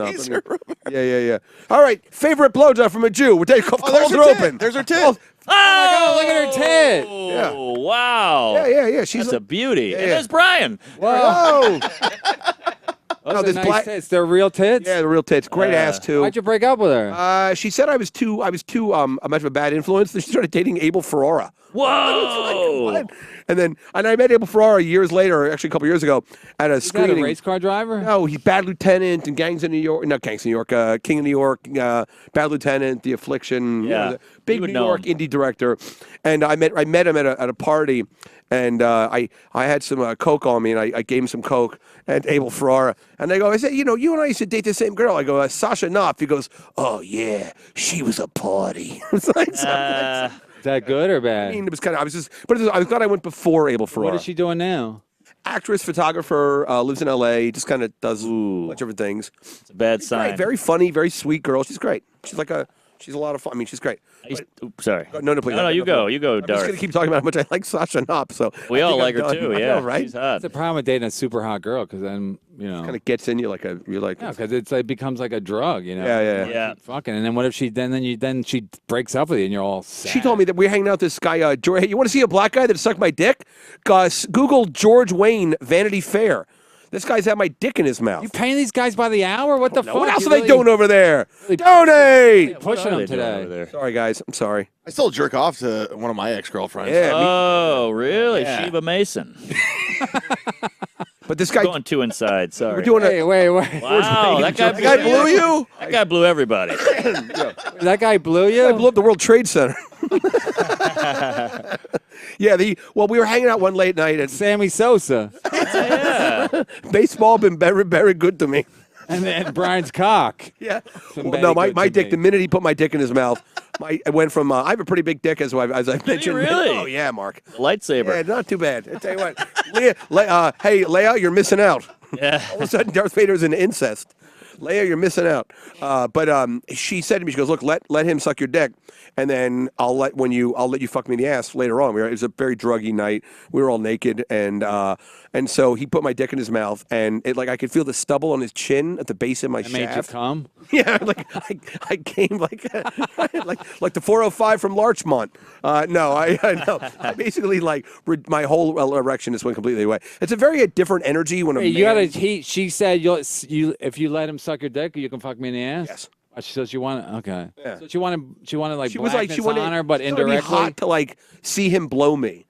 B: Yeah. All right, favorite blowjob from a Jew. We're taking
A: There's
B: cold
A: her
B: or
A: tit.
B: open.
A: There's her tit.
E: Oh,
F: look at her tit.
B: Yeah.
E: Wow.
B: Yeah. She's
E: That's a beauty. And
B: yeah.
E: there's Brian.
B: Whoa.
F: Those
B: No,
F: are
B: this
F: nice
B: black-
F: tits. They're real tits.
B: Yeah, the real tits. Great ass too.
F: Why'd you break up with her?
B: She said I was too much of a bad influence. She started dating Abel Ferrara.
E: Whoa.
B: And I met Abel Ferrara years later, actually a couple years ago, at a
F: Is that
B: screening.
F: a race car driver?
B: No, he's Bad Lieutenant and Gangs of New York. Not Gangs of New York. King of New York. Bad Lieutenant. The Affliction.
E: Yeah.
B: The big
E: You would
B: New
E: know
B: York
E: him.
B: indie director. And I met him at a party, and I had some coke on me, and I gave him some coke. And Abel Ferrara, and I said, you and I used to date the same girl. I go, Sasha Knopf. He goes, oh yeah, she was a party. It's like,
F: Is that good or bad?
B: I mean, it was kind of. I was glad I went before Abel Ferrara.
F: What is she doing now?
B: Actress, photographer, lives in L.A. Just kind of does a bunch of different things.
E: It's a bad
B: Great,
E: sign.
B: very funny, very sweet girl. She's great. She's a lot of fun. I mean, she's great.
E: Sorry.
B: No, please.
E: No, you go. You go,
B: I'm just
E: Darth.
B: gonna keep talking about how much I like Sasha Knopf. So
E: We
B: I
E: all
B: think
E: like
B: I'm
E: her
B: done.
E: too.
B: I
E: Yeah,
B: know, right?
E: she's hot.
F: That's the problem with dating a super hot girl because then,
B: Kind of gets in you like you're like.
F: yeah, because it becomes like a drug,
B: Yeah.
E: Yeah.
F: Fucking, and then what if she then she breaks up with you and you're all sad.
B: She told me that we're hanging out with this guy. George, hey, you want to see a black guy that sucked my dick? Google George Wayne Vanity Fair. This guy's had my dick in his mouth.
F: You paying these guys by the hour? What the fuck?
B: What else
F: You
B: are they
F: really-
B: doing over there?
F: really
B: Donate!
F: Pushing
E: What are
F: them
E: they doing over
F: today.
E: there?
B: Sorry, guys. I'm sorry.
A: I still jerk off to one of my ex-girlfriends.
B: Yeah,
E: Oh, really?
A: Yeah.
E: Shiva Mason.
B: but this guy.
E: Going too inside. Sorry.
B: We're doing
F: Wait,
B: a.
F: wait, wait.
E: Wow, that guy,
B: That guy blew you?
E: That guy blew everybody.
F: That guy blew you?
B: I blew up the World Trade Center. Yeah, well, we were hanging out one late night, and
F: Sammy Sosa.
E: Yeah.
B: baseball been very, very good to me.
F: And then Brian's cock.
B: Yeah.
F: Been
B: Well,
F: very
B: no,
F: good
B: my
F: to
B: dick.
F: me.
B: The minute he put my dick in his mouth, I went from. I have a pretty big dick, as I mentioned.
E: really?
B: Oh yeah, Mark.
E: Lightsaber.
B: Yeah, not too bad. I tell you what, hey, Leia, you're missing out.
E: Yeah.
B: All of a sudden, Darth Vader's in incest. Leia, you're missing out. But she said to me, she goes, "Look, let him suck your dick, and then I'll let you fuck me in the ass later on." It was a very druggy night. We were all naked, and so he put my dick in his mouth, and I could feel the stubble on his chin at the base of my
F: That made you
B: shaft.
F: come?
B: Yeah, I came like the 405 from Larchmont. No, I basically my whole erection just went completely away. It's a very different energy when a
F: Hey,
B: man.
F: you gotta. She said if you let him suck your dick, you can fuck me in the ass.
B: Yes.
F: So she wanted. Okay.
B: Yeah.
F: So she wanted like
B: She was like,
F: blackness
B: she wanted
F: on her, but
B: it would be
F: indirectly.
B: hot to see him blow me.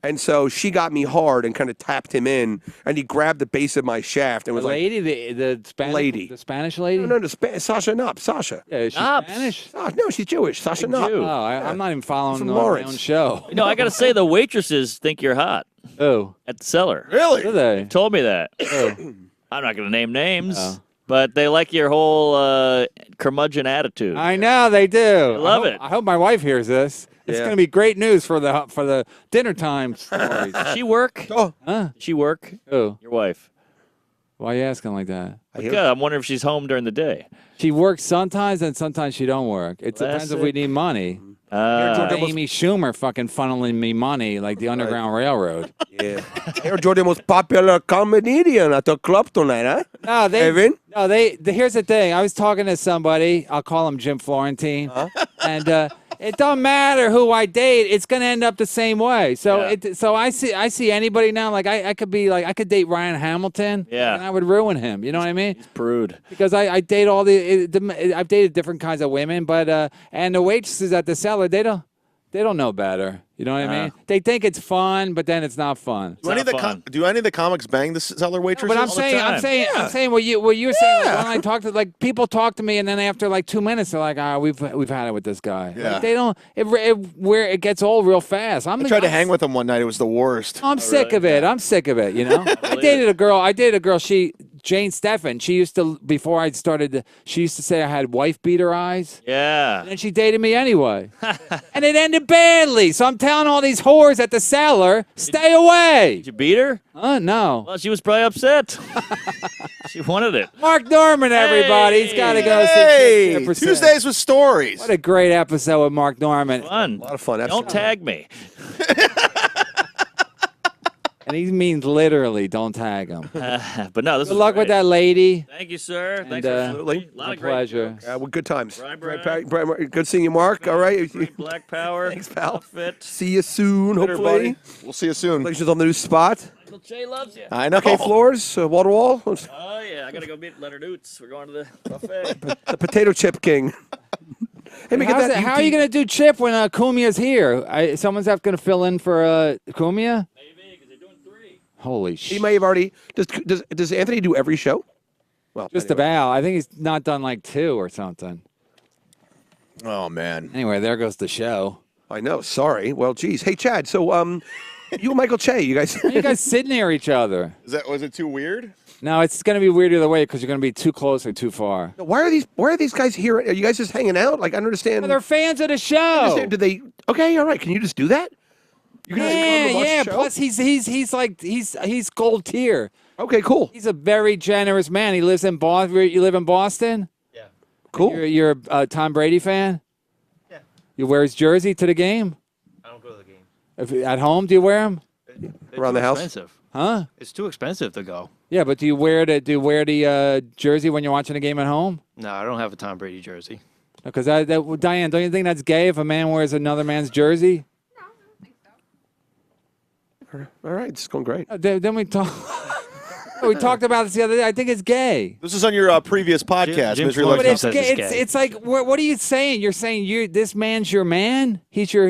B: And so she got me hard and kind of tapped him in, and he grabbed the base of my shaft and
F: The
B: was like,
F: lady, the Spanish
B: Lady.
F: the Spanish lady.
B: "No, Sasha Knopp, Sasha."
F: Yeah, is she
E: Knops.
F: Spanish?
B: No, she's Jewish. Sasha
E: Big
B: Knopp.
E: Jew.
F: Oh, I'm not even following
B: From
F: my own
B: Lawrence.
F: show.
E: No, I got to say, the waitresses think you're hot
F: Oh,
E: at the cellar.
A: Really?
F: do they?
E: Told me that.
F: Oh.
E: I'm not going to name names,
F: Oh.
E: but they like your whole curmudgeon attitude.
F: I know they do.
E: love
F: I hope,
E: it.
F: I hope my wife hears this. It's
B: Yeah.
F: going to be great news for the dinner time stories.
E: She work?
B: Oh,
F: Huh?
E: She work?
F: Oh,
E: Your wife?
F: why are you asking like that?
E: Yeah, I'm wondering if she's home during the day.
F: She works sometimes, and sometimes she don't work. It
E: Well,
F: depends
E: that's
F: if we
E: it.
F: need money. Amy Schumer fucking funneling me money like the Underground Railroad.
B: yeah. You're the most popular comedian at the club tonight, huh?
F: No,
B: Evan?
F: Here's the thing. I was talking to somebody. I'll call him Jim Florentine, and it don't matter who I date. It's gonna end up the same way. So
E: Yeah.
F: so I see anybody now. Like I could be like I could date Ryan Hamilton.
E: Yeah.
F: and I would ruin him. You know what I mean?
E: Prude.
F: Because I date all I've dated different kinds of women, but and the waitresses at the cellar they don't know better. You know what I mean? They think it's fun, but then it's not fun.
A: Do any of
E: not fun.
A: do any of the comics bang the cellar waitresses?
F: But I'm
E: the
F: saying,
E: time.
F: I'm saying what you were saying. Like, when I talk to people talk to me, and then after like 2 minutes, they're like, we've had it with this guy.
A: Yeah.
F: Like, they don't. Where it gets old real fast.
A: I tried to hang with him one night. It was the worst.
F: I'm sick of it. I'm sick of it. You know. I dated a girl. Jane Steffen. She used to before I started. She used to say I had wife beater eyes.
E: Yeah.
F: And she dated me anyway. And it ended badly. So I'm telling all these whores at the cellar, stay away.
E: Did you beat her?
F: No.
E: Well, she was probably upset. She wanted it.
F: Mark Norman, everybody. He's got to go
A: Hey,
F: see 50%.
A: Tuesdays with stories.
F: What a great episode with Mark Norman.
E: Fun.
B: A lot of fun.
E: Don't tag me.
F: And he means literally, don't tag him.
E: But no, this
F: Good
E: is
F: luck with
E: great.
F: that lady.
E: Thank you, sir. Thanks
B: Absolutely.
E: for a lot
F: My
E: of great
F: pleasure.
E: jokes.
B: Well, good times.
E: Brian
B: Good seeing you, Mark. All right.
E: Great Black Power.
B: Thanks, pal.
E: Outfit.
B: See you soon,
A: Later,
B: hopefully.
A: buddy. We'll see you soon.
B: Congratulations on the new spot.
E: Uncle Jay loves you.
A: I know.
B: Okay, floors, wall to wall.
E: Oh, yeah. I got to go meet Leonard Oots. We're going to the buffet.
B: The potato chip king. Hey, we get that.
F: How are you going to do Chip when Kumia's here? Someone's going to fill in for Kumia?
E: Maybe, because they're doing 3.
F: Holy
B: He
F: shit.
B: may have already. Does Anthony do every show? Well,
F: Just
B: anyway.
F: about. I think he's not done like 2 or something.
A: Oh man.
F: Anyway, there goes the show.
B: I know. Sorry. Well, geez. Hey, Chad. So, you and Michael Che, you guys.
F: You guys sit near each other.
A: Was it too weird?
F: No, it's going to be weird either way because you're going to be too close or too far.
B: Why are these guys here? Are you guys just hanging out? Like, I don't understand.
F: They're fans of the show.
B: understand. Do they? Okay, all right. Can you just do that? You can just come and watch
F: Yeah.
B: the show?
F: Plus, he's gold tier.
B: Okay, cool.
F: He's a very generous man. He lives in Boston. You live in Boston?
G: Yeah.
B: Cool.
F: You're a Tom Brady fan?
G: Yeah.
F: You wear his jersey to the game?
G: I don't go to the game.
F: At home, do you wear him?
G: They're
B: Around
G: too
B: the house?
G: Expensive.
F: Huh?
G: It's too expensive to go.
F: Yeah, but do you wear the jersey when you're watching the game at home?
G: No, I don't have a Tom Brady jersey.
F: Because Diane, don't you think that's gay if a man wears another man's jersey?
B: All right, it's going great.
F: Then we talk. We talked about this the other day. I think it's gay.
A: This is on your previous podcast,
G: Jim
A: Misery
G: Floyd
A: Loves
F: But it's
G: says
F: gay.
G: it's gay.
F: It's like, what are you saying? You're saying this man's your man? He's your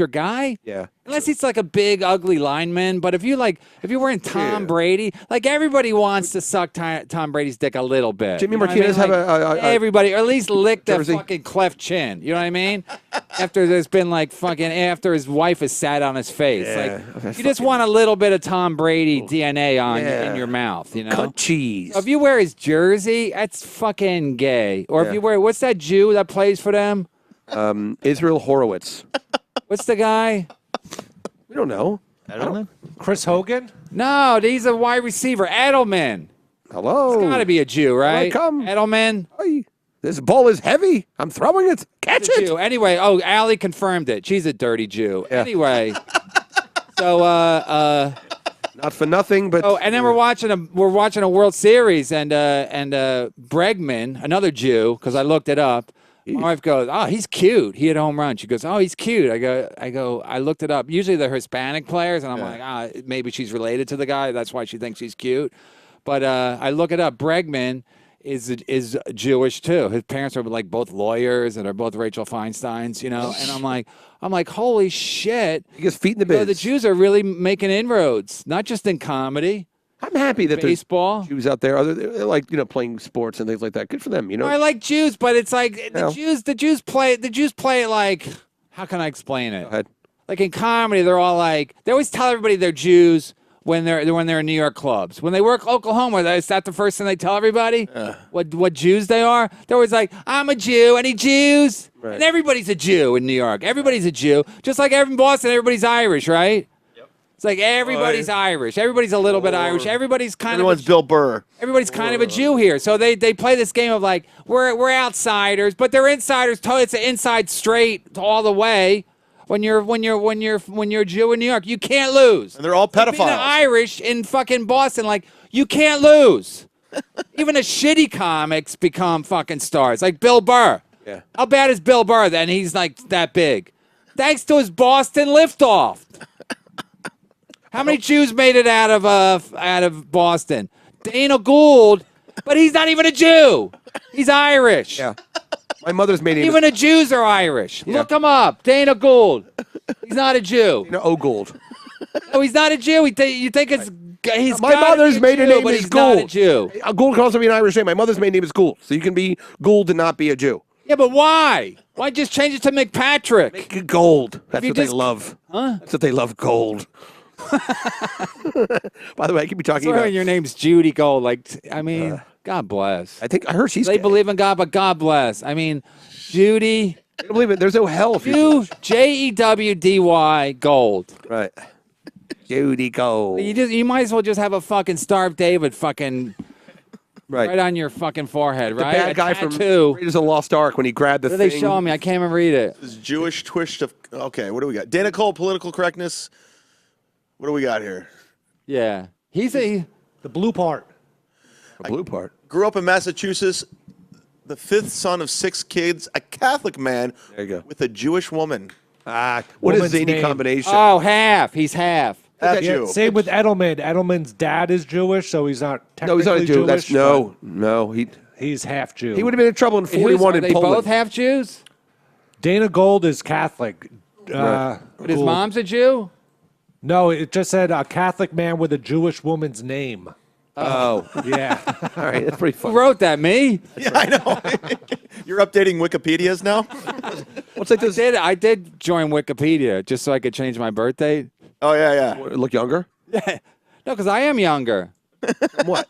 F: guy?
B: Yeah.
F: Unless he's like a big, ugly lineman. But if you're wearing Tom Brady, like everybody wants to suck Tom Brady's dick a little bit.
B: Jimmy
F: You know what I
B: Martinez
F: mean?
B: have a
F: everybody, or at least lick the
B: jersey?
F: fucking cleft chin. You know what I mean? After there's been like after his wife has sat on his face.
B: Yeah.
F: Like you just want a little bit of Tom Brady DNA in your mouth. You know.
B: cunt cheese.
F: If you wear his jersey, that's fucking gay. Or if you wear, what's that Jew that plays for them?
B: Israel Horowitz.
F: What's the guy?
B: We don't know.
G: Edelman?
H: Chris Hogan?
F: No, he's a wide receiver. Edelman.
B: Hello.
F: It's got to be a Jew, right?
B: come.
F: Edelman.
B: Hey, this ball is heavy. I'm throwing it. Catch
F: He's a
B: it.
F: Jew. Anyway, Allie confirmed it. She's a dirty Jew.
B: Yeah.
F: Anyway, so
B: Not for nothing, but
F: and then we're watching a World Series, and Bregman, another Jew, because I looked it up. My wife goes, "Oh, he's cute. He hit a home run." She goes, "Oh, he's cute." I looked it up. Usually they're Hispanic players, and I'm like, maybe she's related to the guy. That's why she thinks he's cute. But I look it up. Bregman is Jewish too. His parents are like both lawyers, and are both Rachel Feinsteins, you know. And I'm like, holy shit!
B: he gets feet in the
F: You know,
B: biz.
F: the Jews are really making inroads, not just in comedy.
B: I'm happy that
F: Baseball.
B: there's Jews out there, they're like playing sports and things like that. Good for them, you know.
F: I like Jews, but it's like
B: Yeah.
F: the Jews play it like, how can I explain it?
B: Go ahead.
F: Like in comedy, they're all like, they always tell everybody they're Jews when they're in New York clubs. When they work Oklahoma, is that the first thing they tell everybody? What Jews they are? They're always like, I'm a Jew. Any Jews?
B: Right.
F: And everybody's a Jew in New York. Everybody's a Jew. Just like in Boston, everybody's Irish, right? It's like everybody's Irish. Everybody's a little bit Irish. Everybody's kind
A: Everyone's
F: of
A: Bill Burr.
F: everybody's kind of a Jew here. So they play this game of like we're outsiders, but they're insiders. It's an inside straight all the way. When you're a Jew in New York, you can't lose.
A: And they're all
F: Being
A: pedophiles.
F: an Irish in fucking Boston, like you can't lose. Even the shitty comics become fucking stars, like Bill Burr.
B: Yeah.
F: How bad is Bill Burr? Then he's like that big, thanks to his Boston liftoff. How many Jews made it out of Boston? Dana Gould, but he's not even a Jew. He's Irish.
B: Yeah. My mother's maiden name
F: Even the Jews are Irish.
B: Yeah.
F: Look him up. Dana Gould. He's not a Jew.
B: is Gould.
F: No, he's not a Jew. You think it's he's
B: My
F: gotta
B: mother's
F: be a
B: maiden
F: Jew,
B: name
F: but
B: is
F: he's not a
B: Gould.
F: Jew.
B: Gould can also be an Irish name. My mother's maiden name is Gould, so you can be Gould and not be a Jew.
F: Yeah, but why? Why just change it to McPatrick?
B: Gold. That's
F: you
B: what they
F: just-
B: love.
F: Huh?
B: That's what they love. Gold. By the way, I could be talking
F: Sorry,
B: about.
F: your name's Judy Gold. Like, I mean, God bless.
B: I heard she's.
F: They
B: gay.
F: believe in God, but God bless. I mean, Judy,
B: I don't believe it. There's no hell if you're
F: Jewdy Gold.
B: right. Judy Gold.
F: You might as well just have a fucking Starved David fucking right on your fucking forehead,
B: The
F: right?
B: bad
F: A
B: guy from
F: tattoo.
B: Raiders of the Lost Ark when he grabbed the
F: What are they
B: thing.
F: showing me? I can't even read it.
A: This Jewish twist of okay. What do we got? Dana Cole, political correctness. What do we got here?
F: Yeah, he's a.
H: The blue part.
B: The blue part.
A: Grew up in Massachusetts, the fifth son of 6 kids, a Catholic man
B: There you go.
A: with a Jewish woman.
B: What a
H: Woman's
B: zany
H: name.
B: combination.
F: Oh, half. He's half.
A: Half
H: Yeah,
A: Jew.
H: same with Edelman. Edelman's dad is Jewish, so he's not
B: no,
H: technically
B: he's not a Jew.
H: Jewish.
B: That's no. He
H: but He's half Jew.
B: would have been in trouble in 41
F: Are
B: in
F: they
B: Poland.
F: both half Jews?
H: Dana Gold is Catholic.
B: Right.
F: But his
H: Gould-
F: mom's a Jew?
H: No, it just said a Catholic man with a Jewish woman's name.
B: Oh,
H: Yeah.
B: all right. That's pretty
F: Who
B: fun.
F: wrote that? Me?
A: Yeah, I know. You're updating Wikipedias now?
B: What's like this?
F: I did join Wikipedia just so I could change my birth date.
A: Oh, yeah.
B: Look younger?
F: No, because I am younger.
B: What?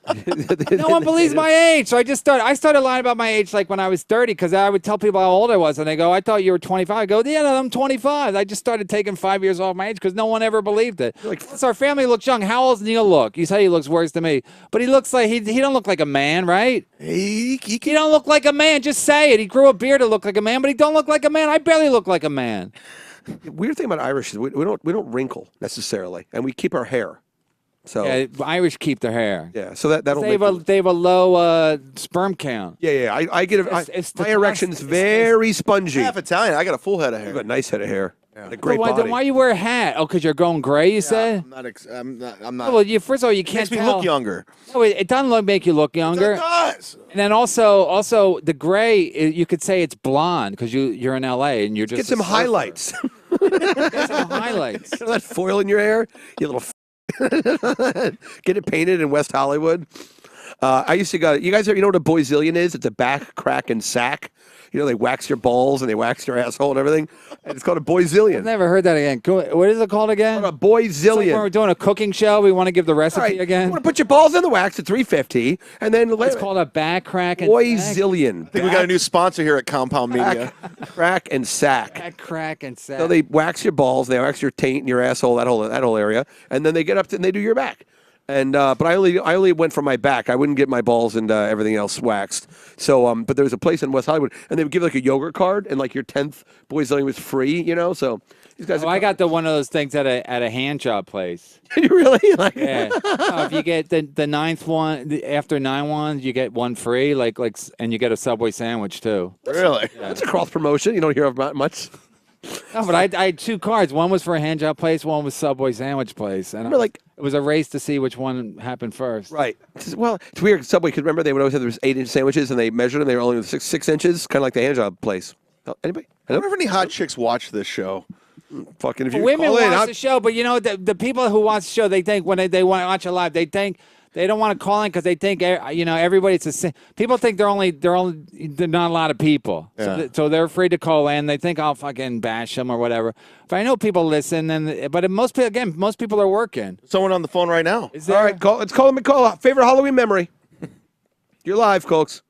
F: No one believes my age, so I started lying about my age like when I was 30 because I would tell people how old I was, and they go, "I thought you were 25." I go, "Yeah, no, I'm 25." I just started taking 5 years off my age because no one ever believed it. So our family looks young. How old's Neil look? You say he looks worse than me, but he looks like he don't look like a man, right?
A: He
F: He don't look like a man. Just say it. He grew a beard to look like a man, but he don't look like a man. I barely look like a man.
B: Weird thing about Irish is we don't wrinkle necessarily, and we keep our hair. So
F: Yeah, Irish keep their hair.
B: yeah, so that'll
F: They
B: make
F: have a low sperm count.
B: yeah. I get
F: It's
B: my
F: the
B: erection's
F: it's-
B: very spongy.
A: half Italian. I got a full head of
B: You
A: hair.
B: got a nice head of hair. A great
F: Then
B: body.
F: why you wear a hat? Oh, because you're going gray, you said?
A: I'm not.
F: Oh, well, first of all, you
A: It
F: can't
A: makes me
F: tell.
A: look younger.
F: No, it doesn't make you look younger.
A: It does.
F: And then also the gray, you could say it's blonde because you're in LA and you're just
B: Get some highlights.
F: Get some highlights.
B: You know that foil in your hair, you little. Get it painted in West Hollywood. I used to go. You guys, you know what a boyzillion is? It's a back, crack, and sack. You know, they wax your balls and they wax your asshole and everything. And it's called a boyzillion.
F: I've never heard that again. What is it called again?
B: A boyzillion.
F: When we're doing a cooking show, we want to give the
B: All
F: recipe
B: right,
F: again.
B: You want to put your balls in the wax at 350, and then
F: It's called a back crack and
B: boyzillion.
A: I think we got a new sponsor here at Compound Media.
B: Back, crack, and sack.
F: Back crack and sack.
B: So they wax your balls, they wax your taint and your asshole, that whole area, and then they get up to, and they do your back. And but I only went for my back. I wouldn't get my balls and everything else waxed. So but there was a place in West Hollywood, and they would give like a yogurt card, and like your 10th boyzillion was free. You know, so these guys.
F: I got one of those things at a hand job place.
B: You really like?
F: Yeah. If you get the ninth one after 9 ones, you get one free. And you get a Subway sandwich too.
A: Really?
B: That's a cross promotion. You don't hear about much.
F: No, but I had 2 cards. One was for a hand job place. One was Subway sandwich place. And
B: Remember, like.
F: it was a race to see which one happened first.
B: Right. Well, it's weird. Subway, because remember they would always have those 8-inch sandwiches, and they measured them. They were only 6 inches, kind of like the hand job place. Anybody?
A: I wonder if any hot chicks watch this show.
B: Fucking if you
F: Women
B: call in,
F: watch the show, but you know the people who watch the show, they think when they want to watch it live, they think they don't want to call in because they think everybody's the same. People think they're not a lot of people, so they're afraid to call in. They think I'll fucking bash them or whatever. But I know people listen, but most people are working.
A: Someone on the phone right now.
F: Is there?
B: All right, let's call him. Favorite Halloween memory. You're live, folks.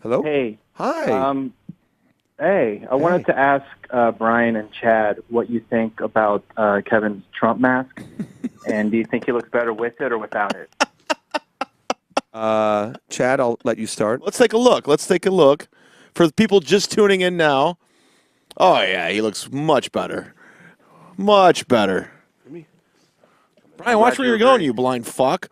B: Hello.
I: Hey.
B: Hi.
I: Hey, I wanted to ask Brian and Chad what you think about Kevin's Trump mask, and do you think he looks better with it or without it?
B: Chad, I'll let you start.
A: Let's take a look. For the people just tuning in now. Oh, yeah, he looks much better. Much better. Brian, watch where you're going, you blind fuck.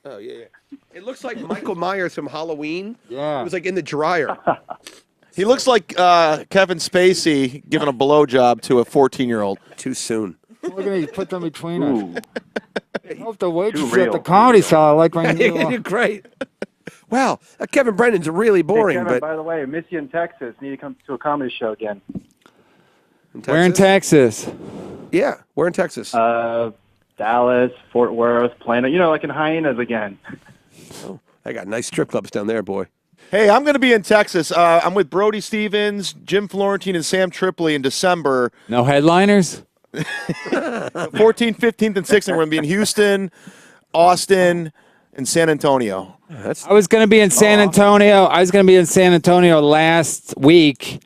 B: Oh, yeah. It looks like Michael Myers from Halloween.
C: Yeah.
B: It was like in the dryer.
A: He looks like Kevin Spacey giving a blowjob to a 14-year-old.
B: Too soon.
C: Look at me, put them between us.
I: Ooh.
C: I hope the waitress
I: Too
C: at the
I: real.
C: comedy show like when
B: You're great. Wow, Kevin Brennan's really boring,
I: Hey, Kevin,
B: but
I: by the way, I miss you in Texas. Need to come to a comedy show again.
F: We're in Texas.
B: Yeah, we're in Texas.
I: Dallas, Fort Worth, Plano. Like in Hyenas again.
B: I got nice strip clubs down there, boy.
A: Hey, I'm going to be in Texas. I'm with Brody Stevens, Jim Florentine, and Sam Tripoli in December.
F: No headliners.
A: 14th, 15th, and 16th. We're going to be in Houston, Austin, and San Antonio.
B: That's
F: I was going to be in San Antonio. I was going to be in San Antonio last week,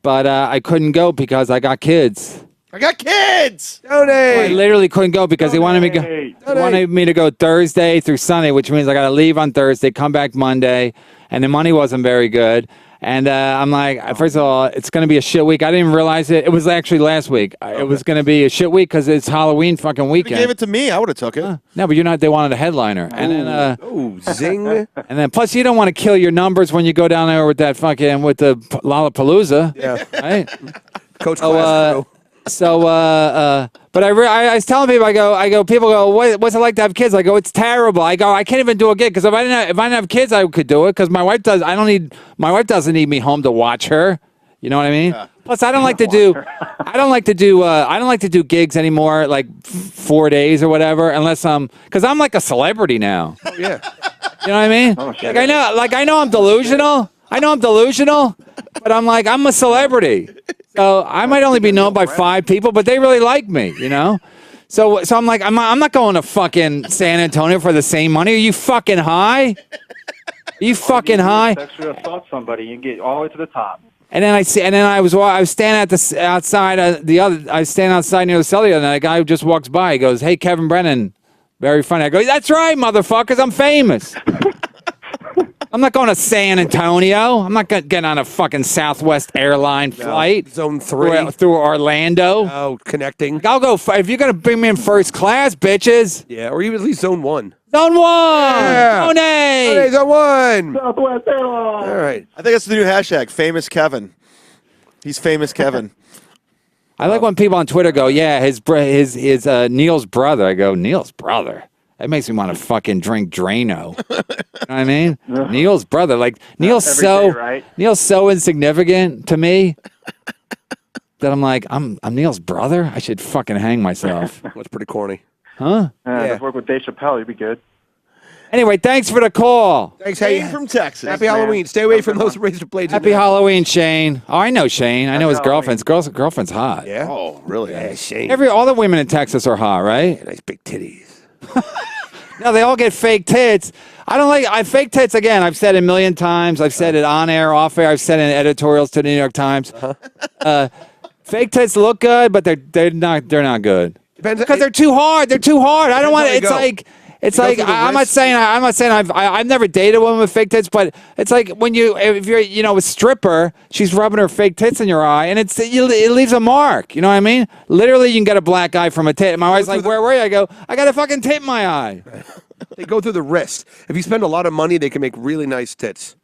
F: but I couldn't go because I got kids.
A: I got kids!
F: I
B: Donate.
F: literally couldn't go because he wanted me to go. He wanted me to go Thursday through Sunday, which means I got to leave on Thursday, come back Monday, and the money wasn't very good. And I'm like, first of all, it's going to be a shit week. I didn't even realize it. It was actually last week. It was going to be a shit week because it's Halloween fucking
A: If you
F: weekend.
A: gave it to me, I would have took it.
F: No, but you're not. They wanted a headliner, and then
B: Oh, zing.
F: and then plus you don't want to kill your numbers when you go down there with that fucking with the Lollapalooza.
B: Yeah.
F: Right.
B: Coach
F: So,
B: Class.
F: So, but I was telling people, I go, people go, what's it like to have kids? I go, it's terrible. I go, I can't even do a gig because if I didn't have kids, I could do it because my wife doesn't need me home to watch her. You know what I mean? Yeah. Plus, I don't like to do gigs anymore, like 4 days or whatever, unless because I'm like a celebrity now.
B: Oh, yeah.
F: You know what I mean? I know I'm delusional. But I'm a celebrity. So I might only be known by 5 people, but they really like me, So I'm like, I'm not going to fucking San Antonio for the same money. Are you fucking high?
I: Extra assault somebody, you can get all the way to the top.
F: And then I was standing outside near the cellar, and a guy who just walks by. He goes, "Hey, Kevin Brennan, very funny." I go, "That's right, motherfuckers, I'm famous." I'm not going to San Antonio. I'm not getting on a fucking Southwest airline flight.
B: Zone 3.
F: Through Orlando.
B: Oh, connecting.
F: I'll go, if you're going to bring me in first class, bitches.
B: Yeah, or even at least Zone 1.
F: Zone 1!
B: Yeah.
F: Donate!
B: Zone 1!
I: Southwest Airlines.
B: All right.
A: I think that's the new hashtag, Famous Kevin. He's Famous Kevin.
F: I like when people on Twitter go, "Yeah, his Neil's brother." I go, "Neil's brother." That makes me want to fucking drink Drano. You know what I mean? Neil's brother, like Neil's
I: every
F: so
I: day, right?
F: Neil's so insignificant to me that I'm like, I'm Neil's brother. I should fucking hang myself.
B: That's pretty corny.
F: Huh?
I: Let's work with Dave Chappelle. You'd be good.
F: Anyway, thanks for the call.
B: Thanks,
A: Shane from Texas.
B: Happy Halloween. Stay away from those razor blades.
F: Happy Halloween, Shane. Oh, I know Shane. I know his
I: Halloween.
F: girlfriend's hot.
B: Yeah.
A: Oh, really?
B: Yeah, Shane.
F: All the women in Texas are hot, right?
B: Nice big titties.
F: No, they all get fake tits. I don't like fake tits. Again, I've said it a million times. I've said it on air, off air. I've said it in editorials to the New York Times. Fake tits look good, but they're not good
B: Depends
F: because they're too hard. They're too hard. I don't want it. It's like I'm not saying I've never dated a woman with fake tits, but it's like if you're a stripper, she's rubbing her fake tits in your eye, and it leaves a mark. You know what I mean? Literally, you can get a black eye from a tit. My wife's like, "Where were you?" I go, "I got a fucking tit in my eye."
B: They go through the wrist. If you spend a lot of money, they can make really nice tits.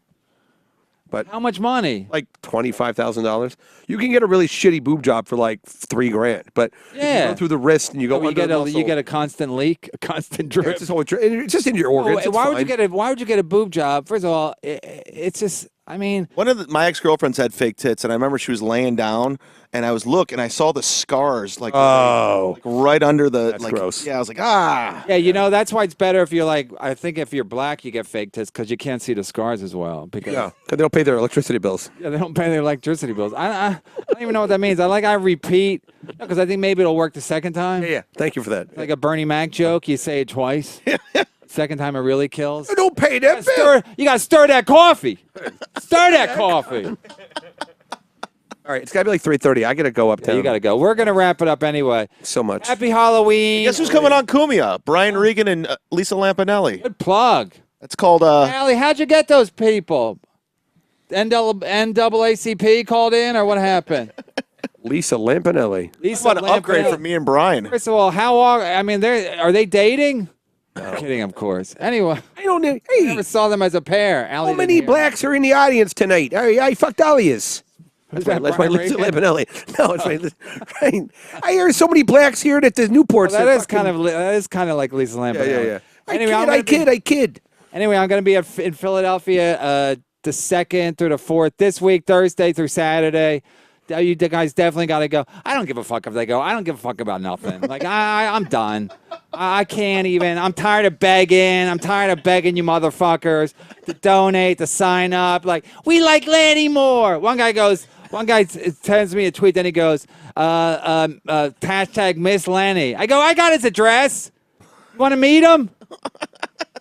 B: But
F: How much money?
B: like $25,000. You can get a really shitty boob job for like $3,000. But if you
F: Yeah.
B: go through the wrist and you go
F: you
B: under
F: get
B: the
F: a
B: muscle,
F: you get a constant leak, a constant drip.
B: it's just in your organs. It's
F: Why would you
B: fine.
F: Why would you get a boob job? First of all, it's just. I mean,
A: One of my ex-girlfriends had fake tits, and I remember she was laying down, and I was looking, and I saw the scars like right under the.
B: That's
A: like,
B: gross.
A: Yeah, I was like,
F: yeah, that's why it's better if you're like. I think if you're black, you get fake tits because you can't see the scars as well. Because
B: Yeah, because they don't pay their electricity bills.
F: yeah, they don't pay their electricity bills. I don't even know what that means. I repeat because I think maybe it'll work the second time.
B: Yeah. Thank you for that.
F: Like a Bernie Mac joke, you say it twice. Second time it really kills.
B: I don't pay that bill.
F: You gotta stir that coffee. Stir that coffee.
B: All right, it's got to be like 3:30. I got to go uptown.
F: You gotta go. We're gonna wrap it up anyway.
B: So much.
F: Happy Halloween.
A: Guess who's coming on Kumia? Brian Regan and Lisa Lampanelli.
F: Good plug.
A: That's called.
F: Allie, how'd you get those people? NAACP called in, or what happened?
B: Lisa Lampanelli.
F: Lisa
A: What an upgrade
F: Lampanelli.
A: from me and Brian.
F: First of all, how long? I mean, are they dating? I'm kidding, of course. Anyway,
B: I don't know.
F: I
B: Hey,
F: never saw them as a pair. Allie
B: how
F: didn't
B: many
F: hear.
B: blacks are in the audience tonight? I fucked Dahlia's. That's
F: that
B: my
F: Brian
B: Lisa
F: Regan?
B: Lampanelli. No, it's right. I hear so many blacks here that the Newports.
F: Well,
B: are
F: that is kind of like Lisa Lampanelli.
B: Yeah.
F: Anyway,
B: I kid.
F: Anyway, I'm going to be in Philadelphia the 2nd through the 4th this week, Thursday through Saturday. You guys definitely got to go. I don't give a fuck if they go. I don't give a fuck about nothing. Like, I'm done. I can't even. I'm tired of begging. I'm tired of begging you motherfuckers to donate, to sign up. Like, we like Lanny more. One guy sends me a tweet, then he goes, hashtag Miss Lanny. I go, I got his address. You want to meet him?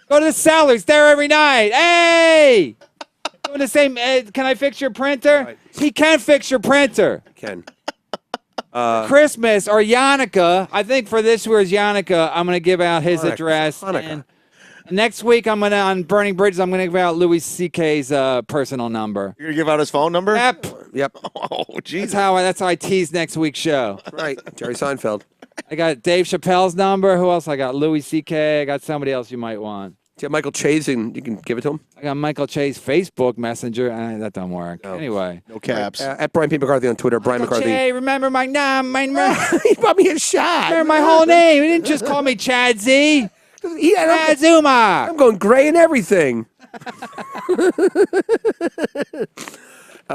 F: Go to the cellar. He's there every night. Hey! Doing the same. Can I fix your printer?
B: Right.
F: He can fix your printer.
B: Ken.
F: Christmas or Yannicka. I think for this year's Yannicka, I'm going to give out his
B: Hanukkah.
F: address.
B: Hanukkah.
F: And next week, on Burning Bridges, I'm going to give out Louis C.K.'s personal number.
A: You're gonna give out his phone number?
B: Yep.
A: Oh, Jesus.
F: That's how I tease next week's show.
B: Right. Jerry Seinfeld.
F: I got Dave Chappelle's number. Who else? I got Louis C.K. I got somebody else you might want.
B: Do you have Michael Chase and you can give it to him?
F: I got Michael Chase Facebook Messenger. That don't work.
B: No.
F: Anyway.
A: No caps.
B: At Brian P. McCarthy on Twitter. Brian
F: Michael
B: McCarthy.
F: Che, remember my name?
B: He bought me a shot.
F: Remember my whole name. He didn't just call me Chad Z. Chad Zumock.
B: I'm going gray and everything.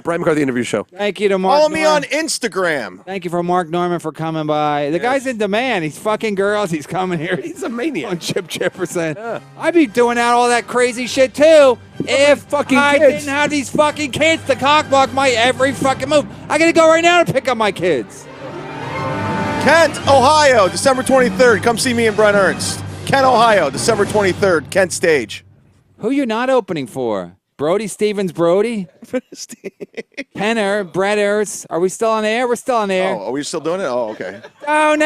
B: Brian McCarthy interview show.
F: Thank you to Mark.
A: Follow me
F: Norman.
A: on Instagram.
F: Thank you for Mark Norman for coming by. The guy's in demand. He's fucking girls. He's coming here.
B: He's a maniac.
F: On Chip Chipperson. I'd be doing out all that crazy shit too if
B: fucking
F: I
B: kids.
F: didn't have these fucking kids to cockblock my every fucking move. I gotta go right now to pick up my kids.
A: Kent, Ohio, December 23rd. Come see me and Brent Ernst. Kent, Ohio, December 23rd. Kent Stage.
F: Who you not opening for? Brody Stevens Brody? Penner, Brett Ernst. Are we still on air? We're still on air.
A: Oh, are we still doing it? Oh, okay.
F: Donate!